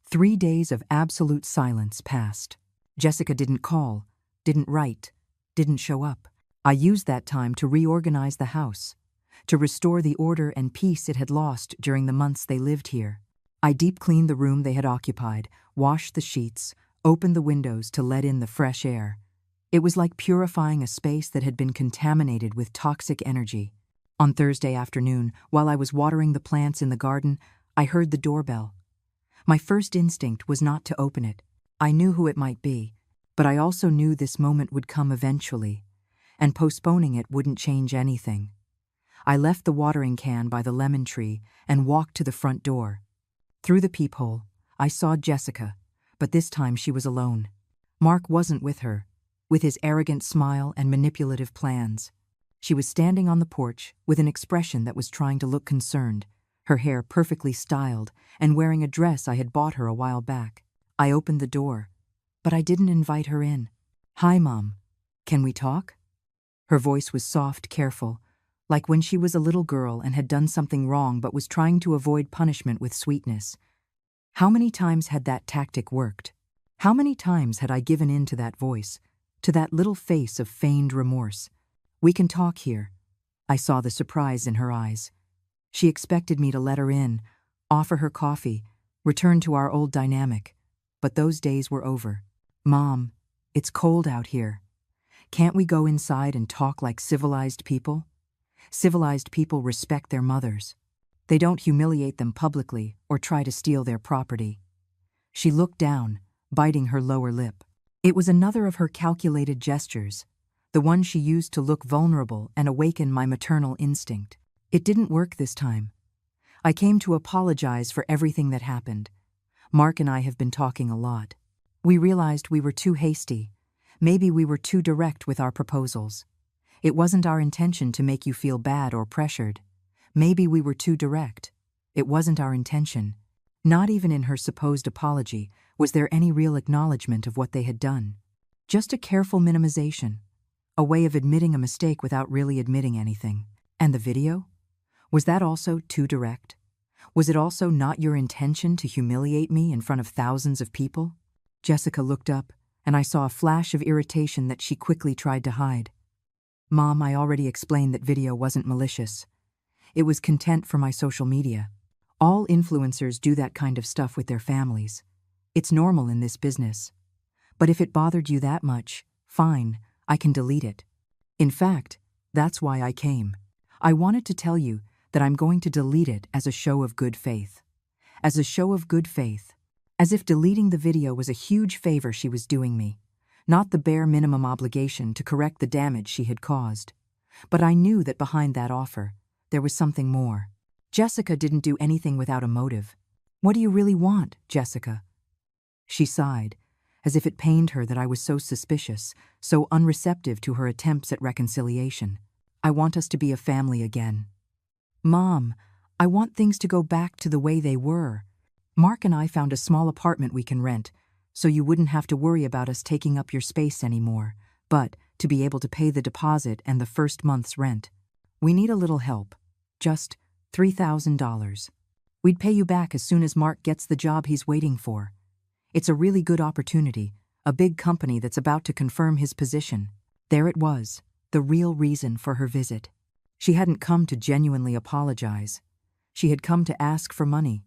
3 days of absolute silence passed. Jessica didn't call, didn't write, didn't show up. I used that time to reorganize the house, to restore the order and peace it had lost during the months they lived here. I deep-cleaned the room they had occupied, washed the sheets, opened the windows to let in the fresh air. It was like purifying a space that had been contaminated with toxic energy. On Thursday afternoon, while I was watering the plants in the garden, I heard the doorbell. My first instinct was not to open it. I knew who it might be, but I also knew this moment would come eventually, and postponing it wouldn't change anything. I left the watering can by the lemon tree and walked to the front door. Through the peephole, I saw Jessica, but this time she was alone. Mark wasn't with her, with his arrogant smile and manipulative plans. She was standing on the porch with an expression that was trying to look concerned, her hair perfectly styled and wearing a dress I had bought her a while back. I opened the door, but I didn't invite her in. "Hi, Mom. Can we talk?" Her voice was soft, careful, like when she was a little girl and had done something wrong but was trying to avoid punishment with sweetness. How many times had that tactic worked? How many times had I given in to that voice, to that little face of feigned remorse? "We can talk here." I saw the surprise in her eyes. She expected me to let her in, offer her coffee, return to our old dynamic. But those days were over. "Mom, it's cold out here. Can't we go inside and talk like civilized people?" Civilized people respect their mothers. They don't humiliate them publicly or try to steal their property. She looked down, biting her lower lip. It was another of her calculated gestures, the one she used to look vulnerable and awaken my maternal instinct. It didn't work this time. I came to apologize for everything that happened. Mark and I have been talking a lot. We realized we were too hasty. Maybe we were too direct with our proposals. It wasn't our intention to make you feel bad or pressured. Maybe we were too direct. It wasn't our intention. Not even in her supposed apology was there any real acknowledgement of what they had done. Just a careful minimization, a way of admitting a mistake without really admitting anything. And the video? Was that also too direct? Was it also not your intention to humiliate me in front of thousands of people? Jessica looked up, and I saw a flash of irritation that she quickly tried to hide. "Mom, I already explained that video wasn't malicious. It was content for my social media. All influencers do that kind of stuff with their families. It's normal in this business. But if it bothered you that much, fine, I can delete it. In fact, that's why I came. I wanted to tell you that I'm going to delete it as a show of good faith. As a show of good faith. As if deleting the video was a huge favor she was doing me, not the bare minimum obligation to correct the damage she had caused. But I knew that behind that offer, there was something more. Jessica didn't do anything without a motive. "What do you really want, Jessica?" She sighed, as if it pained her that I was so suspicious, so unreceptive to her attempts at reconciliation. "I want us to be a family again." "Mom, I want things to go back to the way they were. Mark and I found a small apartment we can rent, so you wouldn't have to worry about us taking up your space anymore, but to be able to pay the deposit and the first month's rent. We need a little help. Just $3,000. We'd pay you back as soon as Mark gets the job he's waiting for. It's a really good opportunity, a big company that's about to confirm his position." There it was, the real reason for her visit. She hadn't come to genuinely apologize. She had come to ask for money.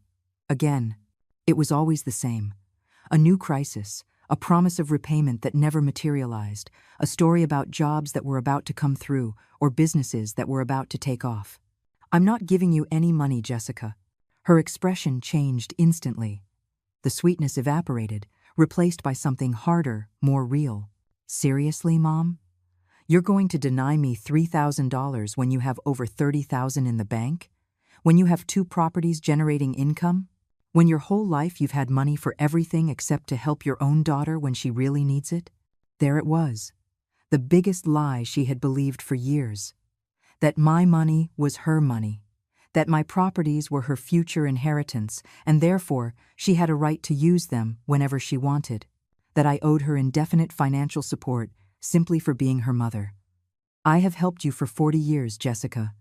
Again, it was always the same. A new crisis, a promise of repayment that never materialized, a story about jobs that were about to come through or businesses that were about to take off. "I'm not giving you any money, Jessica." Her expression changed instantly. The sweetness evaporated, replaced by something harder, more real. "Seriously, Mom? You're going to deny me $3,000 when you have over $30,000 in the bank? When you have 2 properties generating income? When your whole life you've had money for everything except to help your own daughter when she really needs it?" There it was, the biggest lie she had believed for years. That my money was her money. That my properties were her future inheritance, and therefore she had a right to use them whenever she wanted. That I owed her indefinite financial support simply for being her mother. "I have helped you for 40 years, Jessica.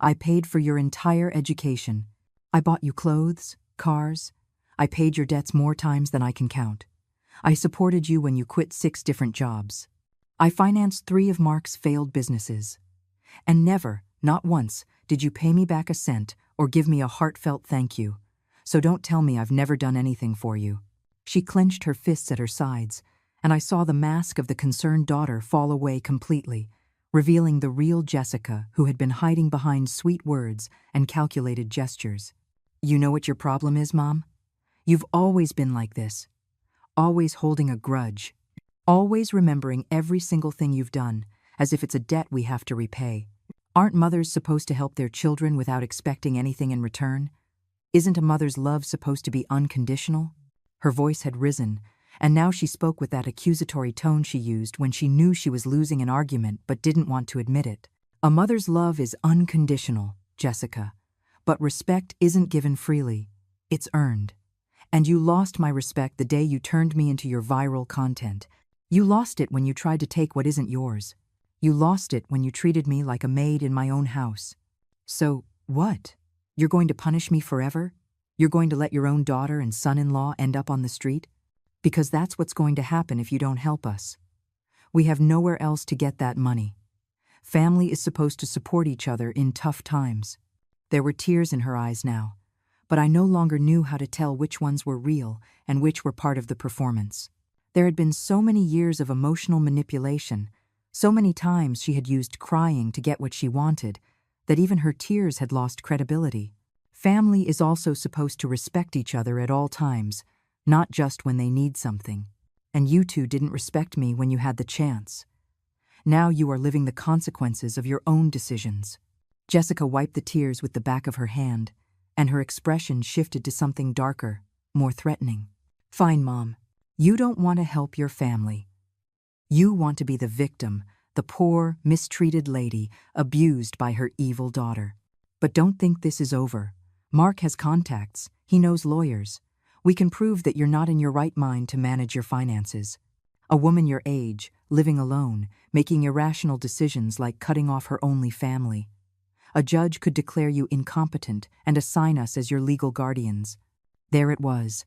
I paid for your entire education. I bought you clothes, cars. I paid your debts more times than I can count. I supported you when you quit 6 different jobs. I financed 3 of Mark's failed businesses. And never, not once, did you pay me back a cent or give me a heartfelt thank you. So don't tell me I've never done anything for you." She clenched her fists at her sides, and I saw the mask of the concerned daughter fall away completely, revealing the real Jessica who had been hiding behind sweet words and calculated gestures. "You know what your problem is, Mom? You've always been like this. Always holding a grudge. Always remembering every single thing you've done, as if it's a debt we have to repay. Aren't mothers supposed to help their children without expecting anything in return? Isn't a mother's love supposed to be unconditional?" Her voice had risen, and now she spoke with that accusatory tone she used when she knew she was losing an argument but didn't want to admit it. "A mother's love is unconditional, Jessica, But respect isn't given freely. It's earned. And you lost my respect the day you turned me into your viral content. You lost it when you tried to take what isn't yours. You lost it when you treated me like a maid in my own house. So, what? You're going to punish me forever? You're going to let your own daughter and son-in-law end up on the street? Because that's what's going to happen if you don't help us. We have nowhere else to get that money. Family is supposed to support each other in tough times. There were tears in her eyes now, but I no longer knew how to tell which ones were real and which were part of the performance. There had been so many years of emotional manipulation, so many times she had used crying to get what she wanted, that even her tears had lost credibility. Family is also supposed to respect each other at all times, not just when they need something. And you two didn't respect me when you had the chance. Now you are living the consequences of your own decisions. Jessica wiped the tears with the back of her hand, and her expression shifted to something darker, more threatening. Fine, Mom. You don't want to help your family. You want to be the victim, the poor, mistreated lady abused by her evil daughter. But don't think this is over. Mark has contacts. He knows lawyers. We can prove that you're not in your right mind to manage your finances. A woman your age, living alone, making irrational decisions like cutting off her only family. A judge could declare you incompetent and assign us as your legal guardians. There it was.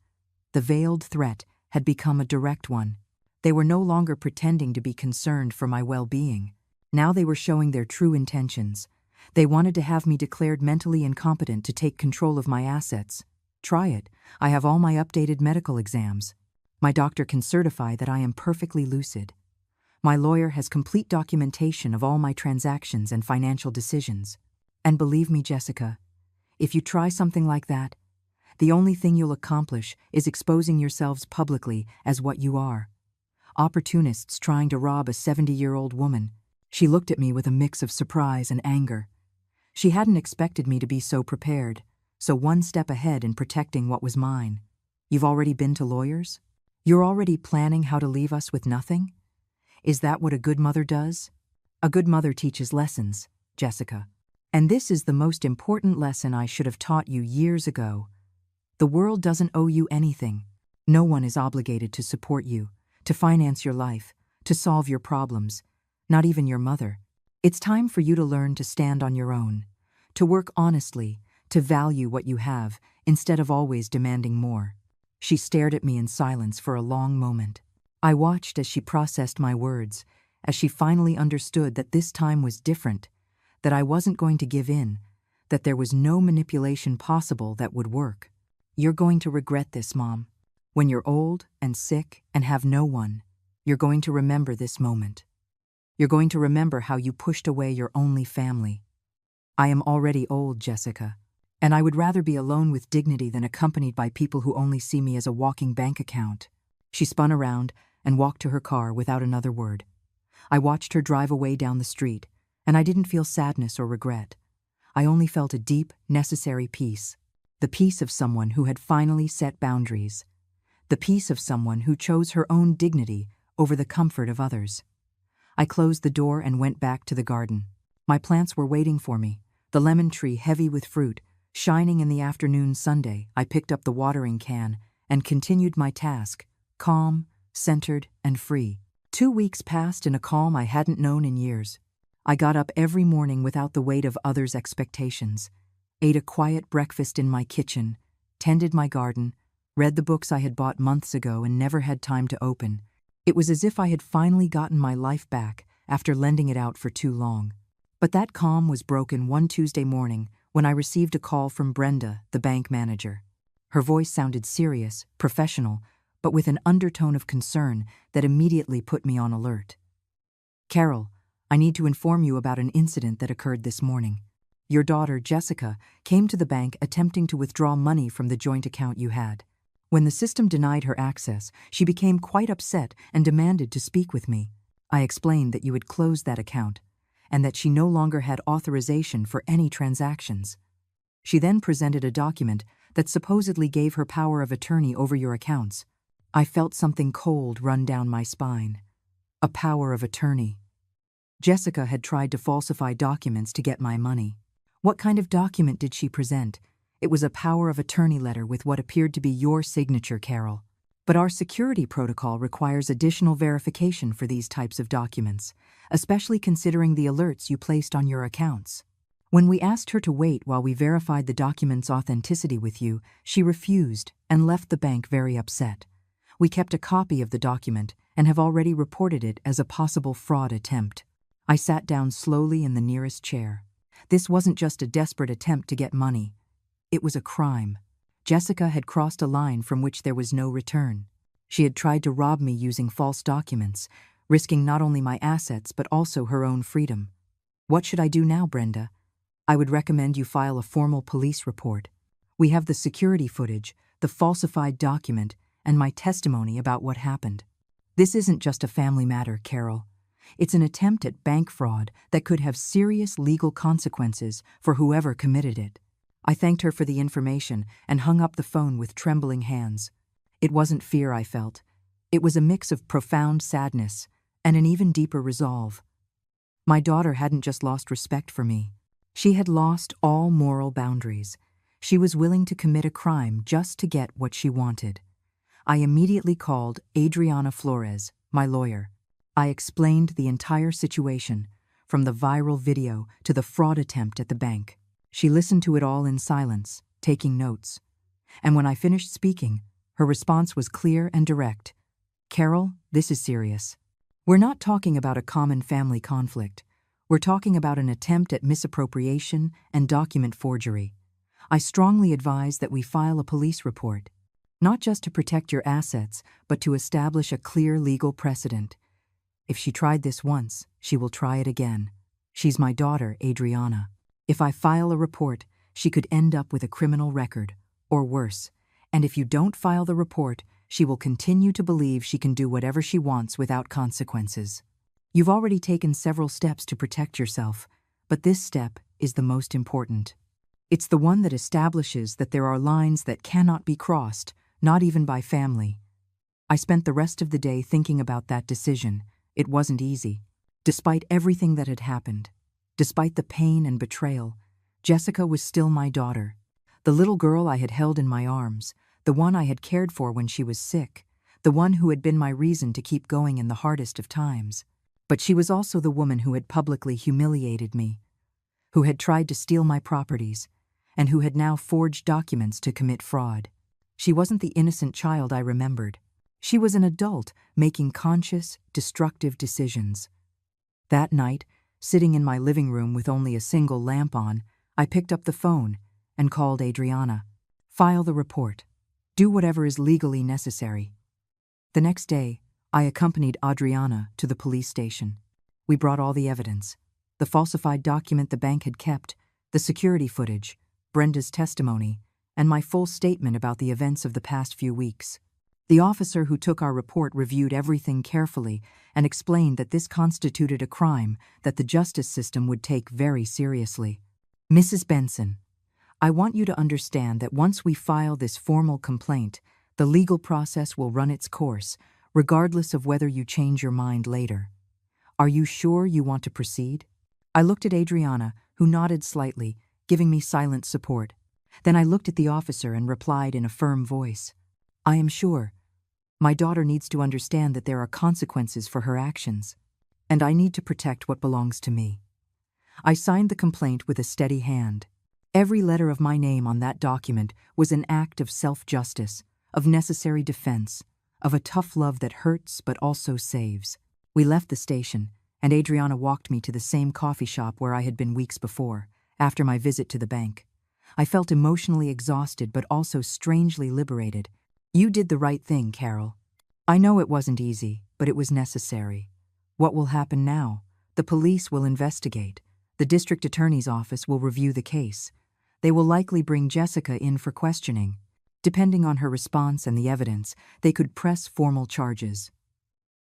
The veiled threat had become a direct one. They were no longer pretending to be concerned for my well-being. Now they were showing their true intentions. They wanted to have me declared mentally incompetent to take control of my assets. Try it. I have all my updated medical exams. My doctor can certify that I am perfectly lucid. My lawyer has complete documentation of all my transactions and financial decisions. And believe me, Jessica, if you try something like that, the only thing you'll accomplish is exposing yourselves publicly as what you are. Opportunists trying to rob a 70-year-old woman. She looked at me with a mix of surprise and anger. She hadn't expected me to be so prepared, so one step ahead in protecting what was mine. You've already been to lawyers? You're already planning how to leave us with nothing? Is that what a good mother does? A good mother teaches lessons, Jessica. And this is the most important lesson I should have taught you years ago. The world doesn't owe you anything. No one is obligated to support you, to finance your life, to solve your problems, not even your mother. It's time for you to learn to stand on your own, to work honestly, to value what you have, instead of always demanding more. She stared at me in silence for a long moment. I watched as she processed my words, as she finally understood that this time was different, that I wasn't going to give in, that there was no manipulation possible that would work. You're going to regret this, Mom. When you're old and sick and have no one, you're going to remember this moment. You're going to remember how you pushed away your only family. I am already old, Jessica, and I would rather be alone with dignity than accompanied by people who only see me as a walking bank account. She spun around and walked to her car without another word. I watched her drive away down the street, and I didn't feel sadness or regret. I only felt a deep, necessary peace. The peace of someone who had finally set boundaries. The peace of someone who chose her own dignity over the comfort of others. I closed the door and went back to the garden. My plants were waiting for me, the lemon tree heavy with fruit, shining in the afternoon Sunday. I picked up the watering can and continued my task, calm, centered, and free. 2 weeks passed in a calm I hadn't known in years. I got up every morning without the weight of others' expectations, ate a quiet breakfast in my kitchen, tended my garden, read the books I had bought months ago and never had time to open. It was as if I had finally gotten my life back after lending it out for too long. But that calm was broken one Tuesday morning when I received a call from Brenda, the bank manager. Her voice sounded serious, professional, but with an undertone of concern that immediately put me on alert. Carol, I need to inform you about an incident that occurred this morning. Your daughter, Jessica, came to the bank attempting to withdraw money from the joint account you had. When the system denied her access, she became quite upset and demanded to speak with me. I explained that you had closed that account, and that she no longer had authorization for any transactions. She then presented a document that supposedly gave her power of attorney over your accounts. I felt something cold run down my spine. A power of attorney. Jessica had tried to falsify documents to get my money. What kind of document did she present? It was a power of attorney letter with what appeared to be your signature, Carol. But our security protocol requires additional verification for these types of documents, especially considering the alerts you placed on your accounts. When we asked her to wait while we verified the document's authenticity with you, she refused and left the bank very upset. We kept a copy of the document and have already reported it as a possible fraud attempt. I sat down slowly in the nearest chair. This wasn't just a desperate attempt to get money. It was a crime. Jessica had crossed a line from which there was no return. She had tried to rob me using false documents, risking not only my assets but also her own freedom. What should I do now, Brenda? I would recommend you file a formal police report. We have the security footage, the falsified document, and my testimony about what happened. This isn't just a family matter, Carol. It's an attempt at bank fraud that could have serious legal consequences for whoever committed it. I thanked her for the information and hung up the phone with trembling hands. It wasn't fear I felt. It was a mix of profound sadness and an even deeper resolve. My daughter hadn't just lost respect for me. She had lost all moral boundaries. She was willing to commit a crime just to get what she wanted. I immediately called Adriana Flores, my lawyer. I explained the entire situation, from the viral video to the fraud attempt at the bank. She listened to it all in silence, taking notes. And when I finished speaking, her response was clear and direct. Carol, this is serious. We're not talking about a common family conflict. We're talking about an attempt at misappropriation and document forgery. I strongly advise that we file a police report, not just to protect your assets, but to establish a clear legal precedent. If she tried this once, she will try it again. She's my daughter, Adriana. If I file a report, she could end up with a criminal record, or worse. And if you don't file the report, she will continue to believe she can do whatever she wants without consequences. You've already taken several steps to protect yourself, but this step is the most important. It's the one that establishes that there are lines that cannot be crossed, not even by family. I spent the rest of the day thinking about that decision. It wasn't easy. Despite everything that had happened, despite the pain and betrayal, Jessica was still my daughter. The little girl I had held in my arms, the one I had cared for when she was sick, the one who had been my reason to keep going in the hardest of times. But she was also the woman who had publicly humiliated me, who had tried to steal my properties, and who had now forged documents to commit fraud. She wasn't the innocent child I remembered. She was an adult making conscious, destructive decisions. That night, sitting in my living room with only a single lamp on, I picked up the phone and called Adriana. File the report. Do whatever is legally necessary. The next day, I accompanied Adriana to the police station. We brought all the evidence: the falsified document the bank had kept, the security footage, Brenda's testimony, and my full statement about the events of the past few weeks. The officer who took our report reviewed everything carefully and explained that this constituted a crime that the justice system would take very seriously. Mrs. Benson, I want you to understand that once we file this formal complaint, the legal process will run its course, regardless of whether you change your mind later. Are you sure you want to proceed? I looked at Adriana, who nodded slightly, giving me silent support. Then I looked at the officer and replied in a firm voice, I am sure. My daughter needs to understand that there are consequences for her actions, and I need to protect what belongs to me. I signed the complaint with a steady hand. Every letter of my name on that document was an act of self-justice, of necessary defense, of a tough love that hurts but also saves. We left the station, and Adriana walked me to the same coffee shop where I had been weeks before, after my visit to the bank. I felt emotionally exhausted but also strangely liberated. You did the right thing, Carol. I know it wasn't easy, but it was necessary. What will happen now? The police will investigate. The district attorney's office will review the case. They will likely bring Jessica in for questioning. Depending on her response and the evidence, they could press formal charges.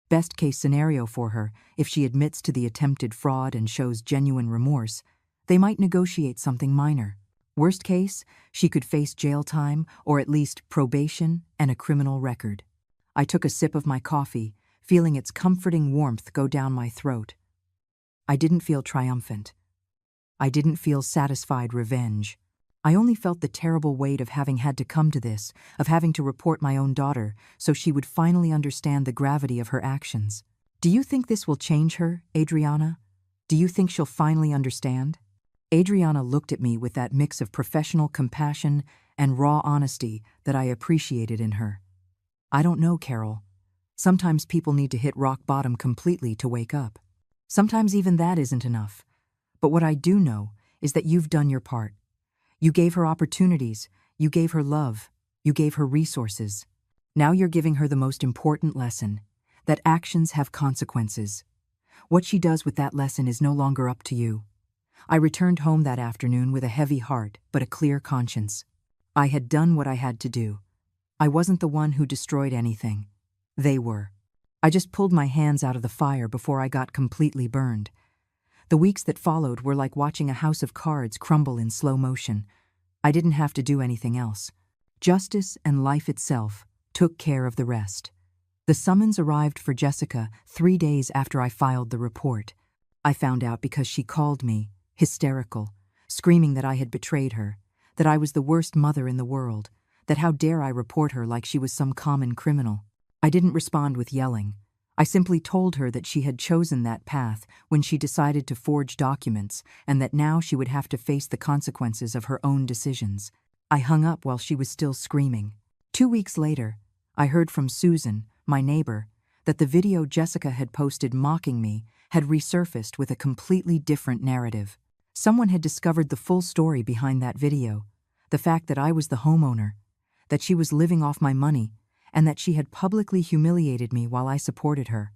Best case scenario for her, if she admits to the attempted fraud and shows genuine remorse, they might negotiate something minor. Worst case, she could face jail time or at least probation and a criminal record. I took a sip of my coffee, feeling its comforting warmth go down my throat. I didn't feel triumphant. I didn't feel satisfied revenge. I only felt the terrible weight of having had to come to this, of having to report my own daughter, so she would finally understand the gravity of her actions. Do you think this will change her, Adriana? Do you think she'll finally understand? Adriana looked at me with that mix of professional compassion and raw honesty that I appreciated in her. I don't know, Carol. Sometimes people need to hit rock bottom completely to wake up. Sometimes even that isn't enough. But what I do know is that you've done your part. You gave her opportunities, you gave her love, you gave her resources. Now you're giving her the most important lesson, that actions have consequences. What she does with that lesson is no longer up to you. I returned home that afternoon with a heavy heart but a clear conscience. I had done what I had to do. I wasn't the one who destroyed anything. They were. I just pulled my hands out of the fire before I got completely burned. The weeks that followed were like watching a house of cards crumble in slow motion. I didn't have to do anything else. Justice and life itself took care of the rest. The summons arrived for Jessica 3 days after I filed the report. I found out because she called me, hysterical, screaming that I had betrayed her, that I was the worst mother in the world, that how dare I report her like she was some common criminal. I didn't respond with yelling. I simply told her that she had chosen that path when she decided to forge documents and that now she would have to face the consequences of her own decisions. I hung up while she was still screaming. 2 weeks later, I heard from Susan, my neighbor, that the video Jessica had posted mocking me had resurfaced with a completely different narrative. Someone had discovered the full story behind that video, the fact that I was the homeowner, that she was living off my money, and that she had publicly humiliated me while I supported her.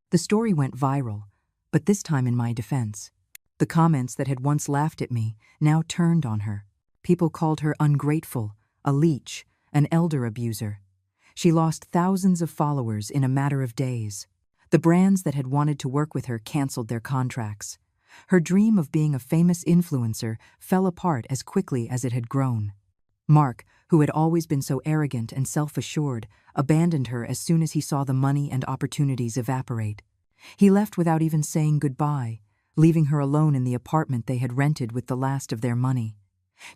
The story went viral, but this time in my defense. The comments that had once laughed at me now turned on her. People called her ungrateful, a leech, an elder abuser. She lost thousands of followers in a matter of days. The brands that had wanted to work with her canceled their contracts. Her dream of being a famous influencer fell apart as quickly as it had grown. Mark, who had always been so arrogant and self-assured, abandoned her as soon as he saw the money and opportunities evaporate. He left without even saying goodbye, leaving her alone in the apartment they had rented with the last of their money.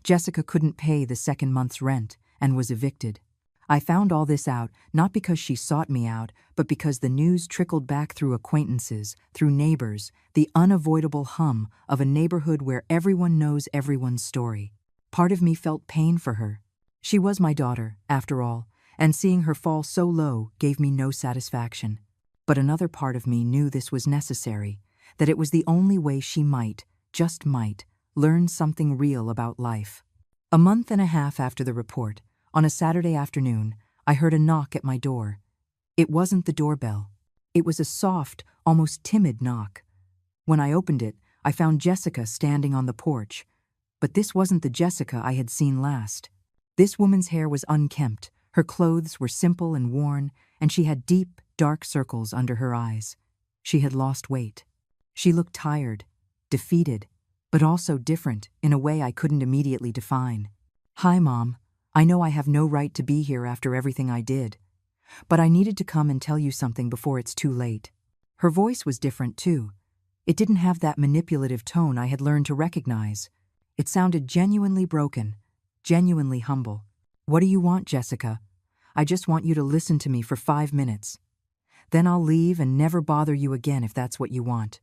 Jessica couldn't pay the second month's rent and was evicted. I found all this out not because she sought me out, but because the news trickled back through acquaintances, through neighbors, the unavoidable hum of a neighborhood where everyone knows everyone's story. Part of me felt pain for her. She was my daughter, after all, and seeing her fall so low gave me no satisfaction. But another part of me knew this was necessary, that it was the only way she might, just might, learn something real about life. A month and a half after the report, on a Saturday afternoon, I heard a knock at my door. It wasn't the doorbell. It was a soft, almost timid knock. When I opened it, I found Jessica standing on the porch. But this wasn't the Jessica I had seen last. This woman's hair was unkempt, her clothes were simple and worn, and she had deep, dark circles under her eyes. She had lost weight. She looked tired, defeated, but also different in a way I couldn't immediately define. "Hi, Mom. I know I have no right to be here after everything I did. But I needed to come and tell you something before it's too late." Her voice was different, too. It didn't have that manipulative tone I had learned to recognize. It sounded genuinely broken, genuinely humble. "What do you want, Jessica? I just want you to listen to me for 5 minutes. Then I'll leave and never bother you again if that's what you want.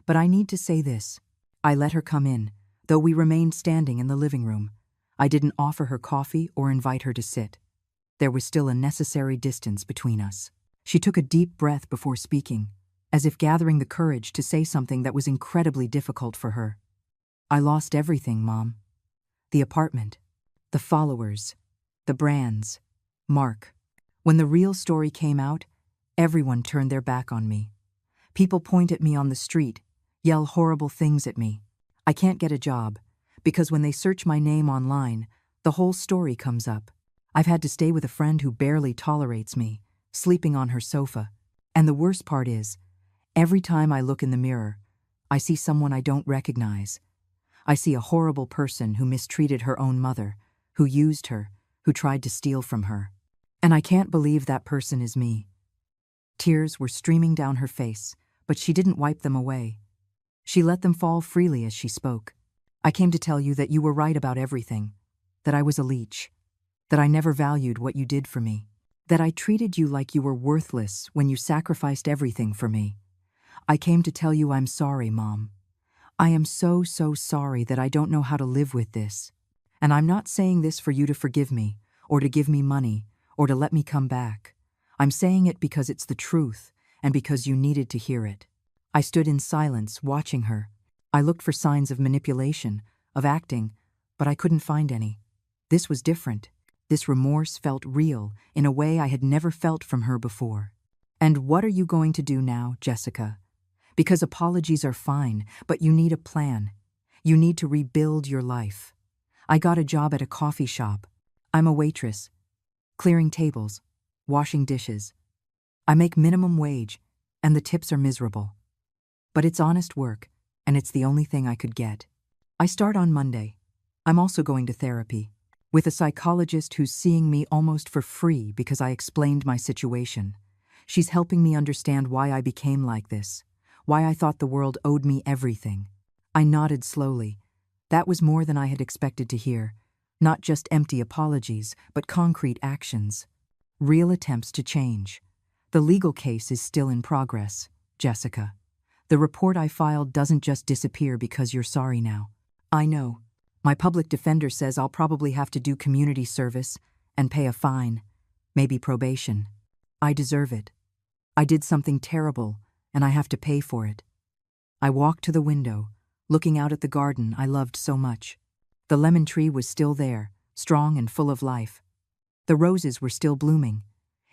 But I need to say this." I let her come in, though we remained standing in the living room. I didn't offer her coffee or invite her to sit. There was still a necessary distance between us. She took a deep breath before speaking, as if gathering the courage to say something that was incredibly difficult for her. "I lost everything, Mom. The apartment, the followers, the brands, Mark. When the real story came out, everyone turned their back on me. People point at me on the street, yell horrible things at me. I can't get a job, because when they search my name online, the whole story comes up. I've had to stay with a friend who barely tolerates me, sleeping on her sofa. And the worst part is, every time I look in the mirror, I see someone I don't recognize. I see a horrible person who mistreated her own mother, who used her, who tried to steal from her. And I can't believe that person is me." Tears were streaming down her face, but she didn't wipe them away. She let them fall freely as she spoke. I came to tell you that you were right about everything, that I was a leech, that I never valued what you did for me, that I treated you like you were worthless when you sacrificed everything for me. I came to tell you I'm sorry, Mom. I am so sorry that I don't know how to live with this. And I'm not saying this for you to forgive me, or to give me money, or to let me come back. I'm saying it because it's the truth, and because you needed to hear it. I stood in silence, watching her. I looked for signs of manipulation, of acting, but I couldn't find any. This was different. This remorse felt real, in a way I had never felt from her before. And what are you going to do now, Jessica? Because apologies are fine, but you need a plan. You need to rebuild your life. I got a job at a coffee shop. I'm a waitress, clearing tables, washing dishes. I make minimum wage, and the tips are miserable. But it's honest work, and it's the only thing I could get. I start on Monday. I'm also going to therapy, with a psychologist who's seeing me almost for free because I explained my situation. She's helping me understand why I became like this, why I thought the world owed me everything. I nodded slowly. That was more than I had expected to hear. Not just empty apologies, but concrete actions. Real attempts to change. The legal case is still in progress, Jessica. The report I filed doesn't just disappear because you're sorry now. I know. My public defender says I'll probably have to do community service and pay a fine, maybe probation. I deserve it. I did something terrible, and I have to pay for it. I walked to the window, looking out at the garden I loved so much. The lemon tree was still there, strong and full of life. The roses were still blooming.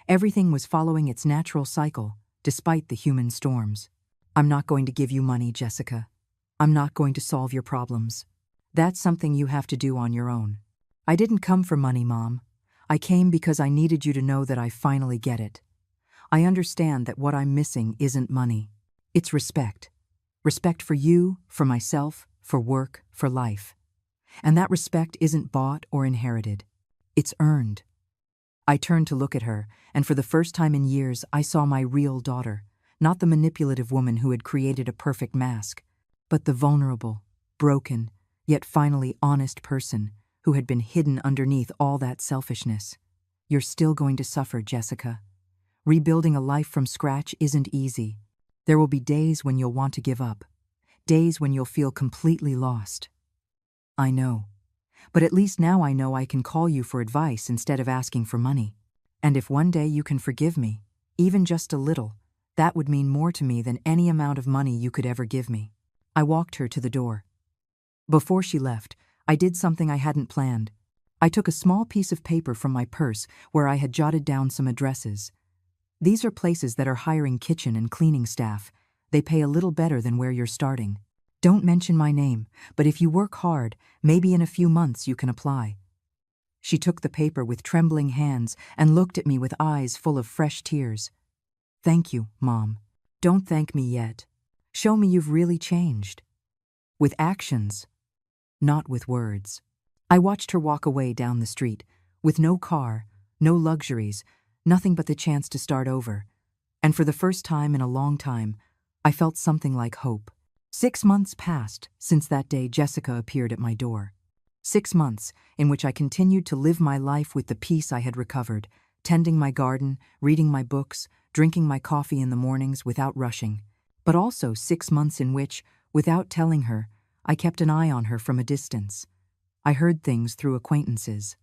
Everything was following its natural cycle, despite the human storms. I'm not going to give you money, Jessica. I'm not going to solve your problems. That's something you have to do on your own. I didn't come for money, Mom. I came because I needed you to know that I finally get it. I understand that what I'm missing isn't money. It's respect. Respect for you, for myself, for work, for life. And that respect isn't bought or inherited. It's earned. I turned to look at her, and for the first time in years, I saw my real daughter, not the manipulative woman who had created a perfect mask, but the vulnerable, broken, yet finally honest person who had been hidden underneath all that selfishness. You're still going to suffer, Jessica. Rebuilding a life from scratch isn't easy. There will be days when you'll want to give up, days when you'll feel completely lost. I know. But at least now I know I can call you for advice instead of asking for money. And if one day you can forgive me, even just a little, that would mean more to me than any amount of money you could ever give me. I walked her to the door. Before she left, I did something I hadn't planned. I took a small piece of paper from my purse where I had jotted down some addresses. These are places that are hiring kitchen and cleaning staff. They pay a little better than where you're starting. Don't mention my name, but if you work hard, maybe in a few months you can apply. She took the paper with trembling hands and looked at me with eyes full of fresh tears. Thank you, Mom. Don't thank me yet. Show me you've really changed. With actions, not with words. I watched her walk away down the street, with no car, no luxuries, nothing but the chance to start over. And for the first time in a long time, I felt something like hope. 6 months passed since that day Jessica appeared at my door. 6 months in which I continued to live my life with the peace I had recovered, tending my garden, reading my books, drinking my coffee in the mornings without rushing. But also 6 months in which, without telling her, I kept an eye on her from a distance. I heard things through acquaintances.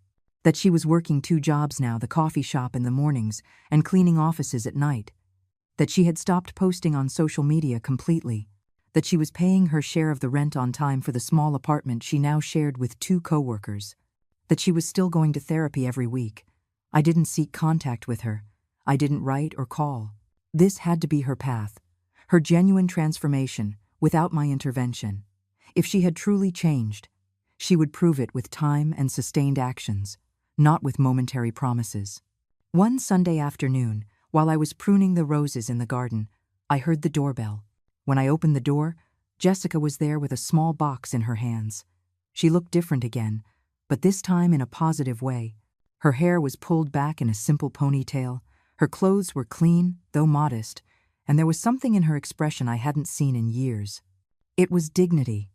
That she was working 2 jobs now, the coffee shop in the mornings and cleaning offices at night. That she had stopped posting on social media completely. That she was paying her share of the rent on time for the small apartment she now shared with 2 coworkers. That she was still going to therapy every week. I didn't seek contact with her. I didn't write or call. This had to be her path, her genuine transformation, without my intervention. If she had truly changed, she would prove it with time and sustained actions, not with momentary promises. One Sunday afternoon, while I was pruning the roses in the garden, I heard the doorbell. When I opened the door, Jessica was there with a small box in her hands. She looked different again, but this time in a positive way. Her hair was pulled back in a simple ponytail, her clothes were clean, though modest, and there was something in her expression I hadn't seen in years. It was dignity.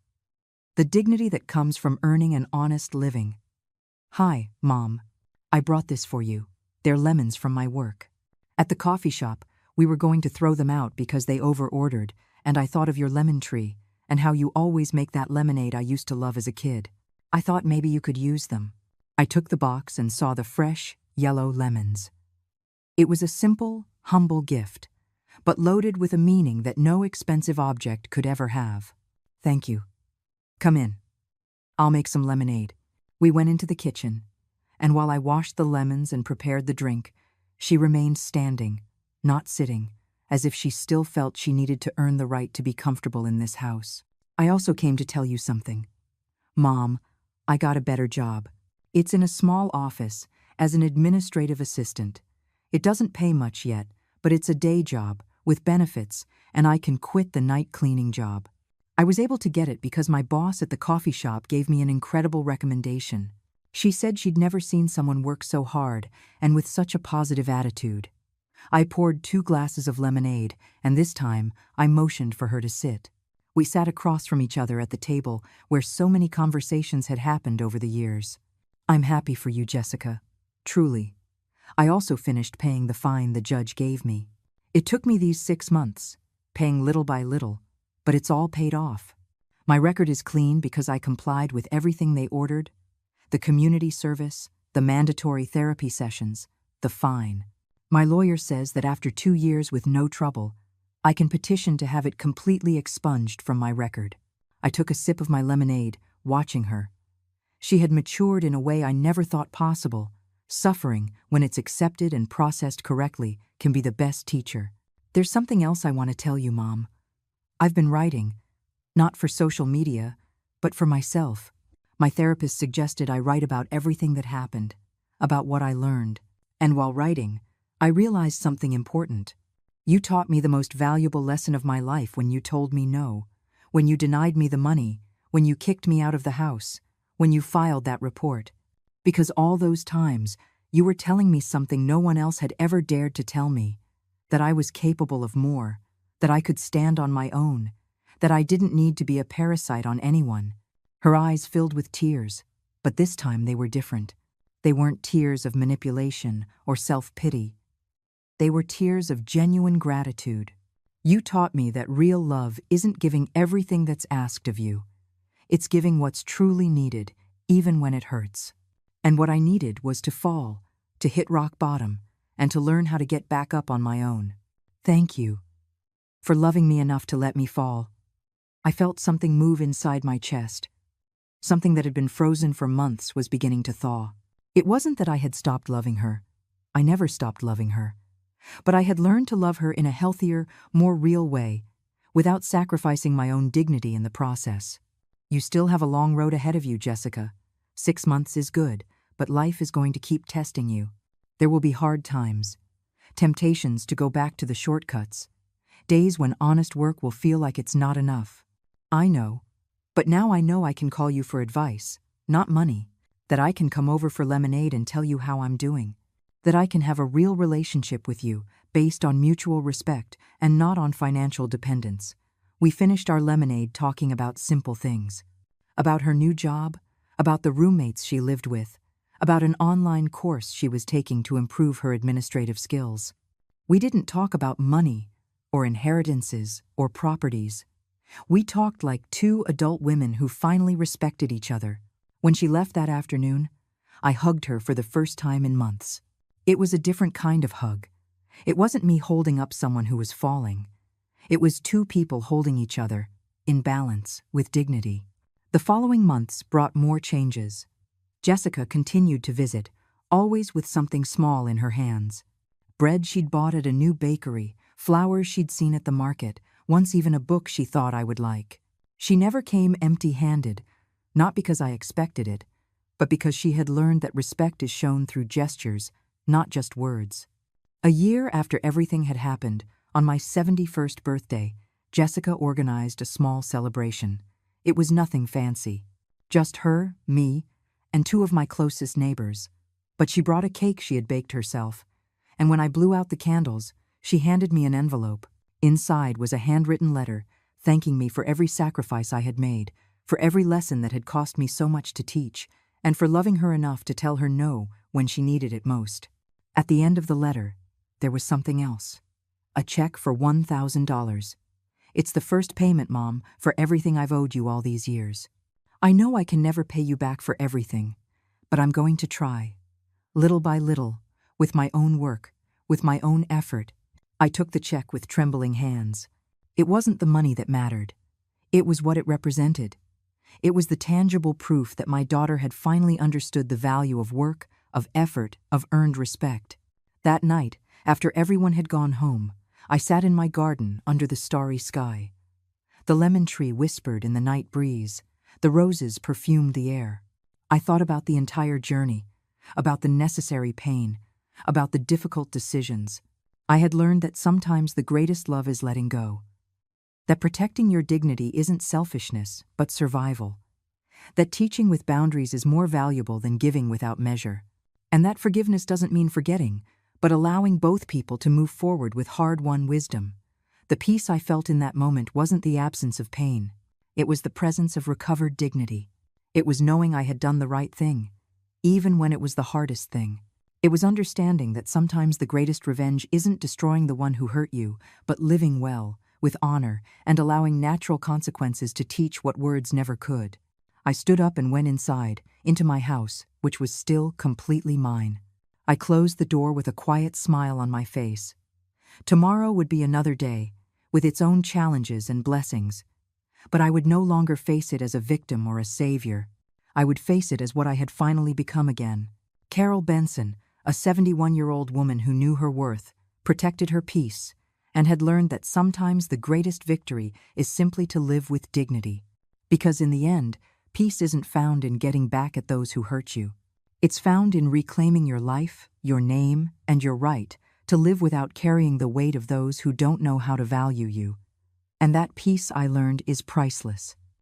the dignity that comes from earning an honest living. Hi, Mom. I brought this for you. They're lemons from my work. At the coffee shop, we were going to throw them out because they over-ordered, and I thought of your lemon tree and how you always make that lemonade I used to love as a kid. I thought maybe you could use them. I took the box and saw the fresh, yellow lemons. It was a simple, humble gift, but loaded with a meaning that no expensive object could ever have. Thank you. Come in. I'll make some lemonade. We went into the kitchen, and while I washed the lemons and prepared the drink, she remained standing, not sitting, as if she still felt she needed to earn the right to be comfortable in this house. I also came to tell you something. Mom, I got a better job. It's in a small office, as an administrative assistant. It doesn't pay much yet, but it's a day job, with benefits, and I can quit the night cleaning job. I was able to get it because my boss at the coffee shop gave me an incredible recommendation. She said she'd never seen someone work so hard and with such a positive attitude. I poured 2 glasses of lemonade, and this time I motioned for her to sit. We sat across from each other at the table where so many conversations had happened over the years. I'm happy for you, Jessica. Truly. I also finished paying the fine the judge gave me. It took me these 6 months, paying little by little, but it's all paid off. My record is clean because I complied with everything they ordered: the community service, the mandatory therapy sessions, the fine. My lawyer says that after 2 years with no trouble, I can petition to have it completely expunged from my record. I took a sip of my lemonade, watching her. She had matured in a way I never thought possible. Suffering, when it's accepted and processed correctly, can be the best teacher. There's something else I want to tell you, Mom. I've been writing, not for social media, but for myself. My therapist suggested I write about everything that happened, about what I learned. And while writing, I realized something important. You taught me the most valuable lesson of my life when you told me no, when you denied me the money, when you kicked me out of the house, when you filed that report. Because all those times, you were telling me something no one else had ever dared to tell me, that I was capable of more, that I could stand on my own, that I didn't need to be a parasite on anyone. Her eyes filled with tears, but this time they were different. They weren't tears of manipulation or self-pity. They were tears of genuine gratitude. You taught me that real love isn't giving everything that's asked of you. It's giving what's truly needed, even when it hurts. And what I needed was to fall, to hit rock bottom, and to learn how to get back up on my own. Thank you for loving me enough to let me fall. I felt something move inside my chest. Something that had been frozen for months was beginning to thaw. It wasn't that I had stopped loving her. I never stopped loving her. But I had learned to love her in a healthier, more real way, without sacrificing my own dignity in the process. You still have a long road ahead of you, Jessica. 6 months is good, but life is going to keep testing you. There will be hard times, temptations to go back to the shortcuts, days when honest work will feel like it's not enough. I know, but now I know I can call you for advice, not money, that I can come over for lemonade and tell you how I'm doing, that I can have a real relationship with you based on mutual respect and not on financial dependence. We finished our lemonade talking about simple things, about her new job, about the roommates she lived with, about an online course she was taking to improve her administrative skills. We didn't talk about money or inheritances or properties. We talked like 2 adult women who finally respected each other. When she left that afternoon, I hugged her for the first time in months. It was a different kind of hug. It wasn't me holding up someone who was falling. It was 2 people holding each other, in balance, with dignity. The following months brought more changes. Jessica continued to visit, always with something small in her hands. Bread she'd bought at a new bakery, flowers she'd seen at the market, once even a book she thought I would like. She never came empty-handed, not because I expected it, but because she had learned that respect is shown through gestures, not just words. A year after everything had happened, on my 71st birthday, Jessica organized a small celebration. It was nothing fancy. Just her, me, and 2 of my closest neighbors. But she brought a cake she had baked herself, and when I blew out the candles, she handed me an envelope. Inside was a handwritten letter, thanking me for every sacrifice I had made, for every lesson that had cost me so much to teach, and for loving her enough to tell her no when she needed it most. At the end of the letter, there was something else. A check for $1,000. It's the first payment, Mom, for everything I've owed you all these years. I know I can never pay you back for everything, but I'm going to try. Little by little, with my own work, with my own effort. I took the check with trembling hands. It wasn't the money that mattered. It was what it represented. It was the tangible proof that my daughter had finally understood the value of work, of effort, of earned respect. That night, after everyone had gone home, I sat in my garden under the starry sky. The lemon tree whispered in the night breeze. The roses perfumed the air. I thought about the entire journey, about the necessary pain, about the difficult decisions. I had learned that sometimes the greatest love is letting go. That protecting your dignity isn't selfishness, but survival. That teaching with boundaries is more valuable than giving without measure. And that forgiveness doesn't mean forgetting, but allowing both people to move forward with hard-won wisdom. The peace I felt in that moment wasn't the absence of pain. It was the presence of recovered dignity. It was knowing I had done the right thing, even when it was the hardest thing. It was understanding that sometimes the greatest revenge isn't destroying the one who hurt you, but living well, with honor, and allowing natural consequences to teach what words never could. I stood up and went inside, into my house, which was still completely mine. I closed the door with a quiet smile on my face. Tomorrow would be another day, with its own challenges and blessings. But I would no longer face it as a victim or a savior. I would face it as what I had finally become again. Carol Benson, a 71-year-old woman who knew her worth, protected her peace, and had learned that sometimes the greatest victory is simply to live with dignity. Because in the end, peace isn't found in getting back at those who hurt you. It's found in reclaiming your life, your name, and your right to live without carrying the weight of those who don't know how to value you. And that peace, I learned, is priceless.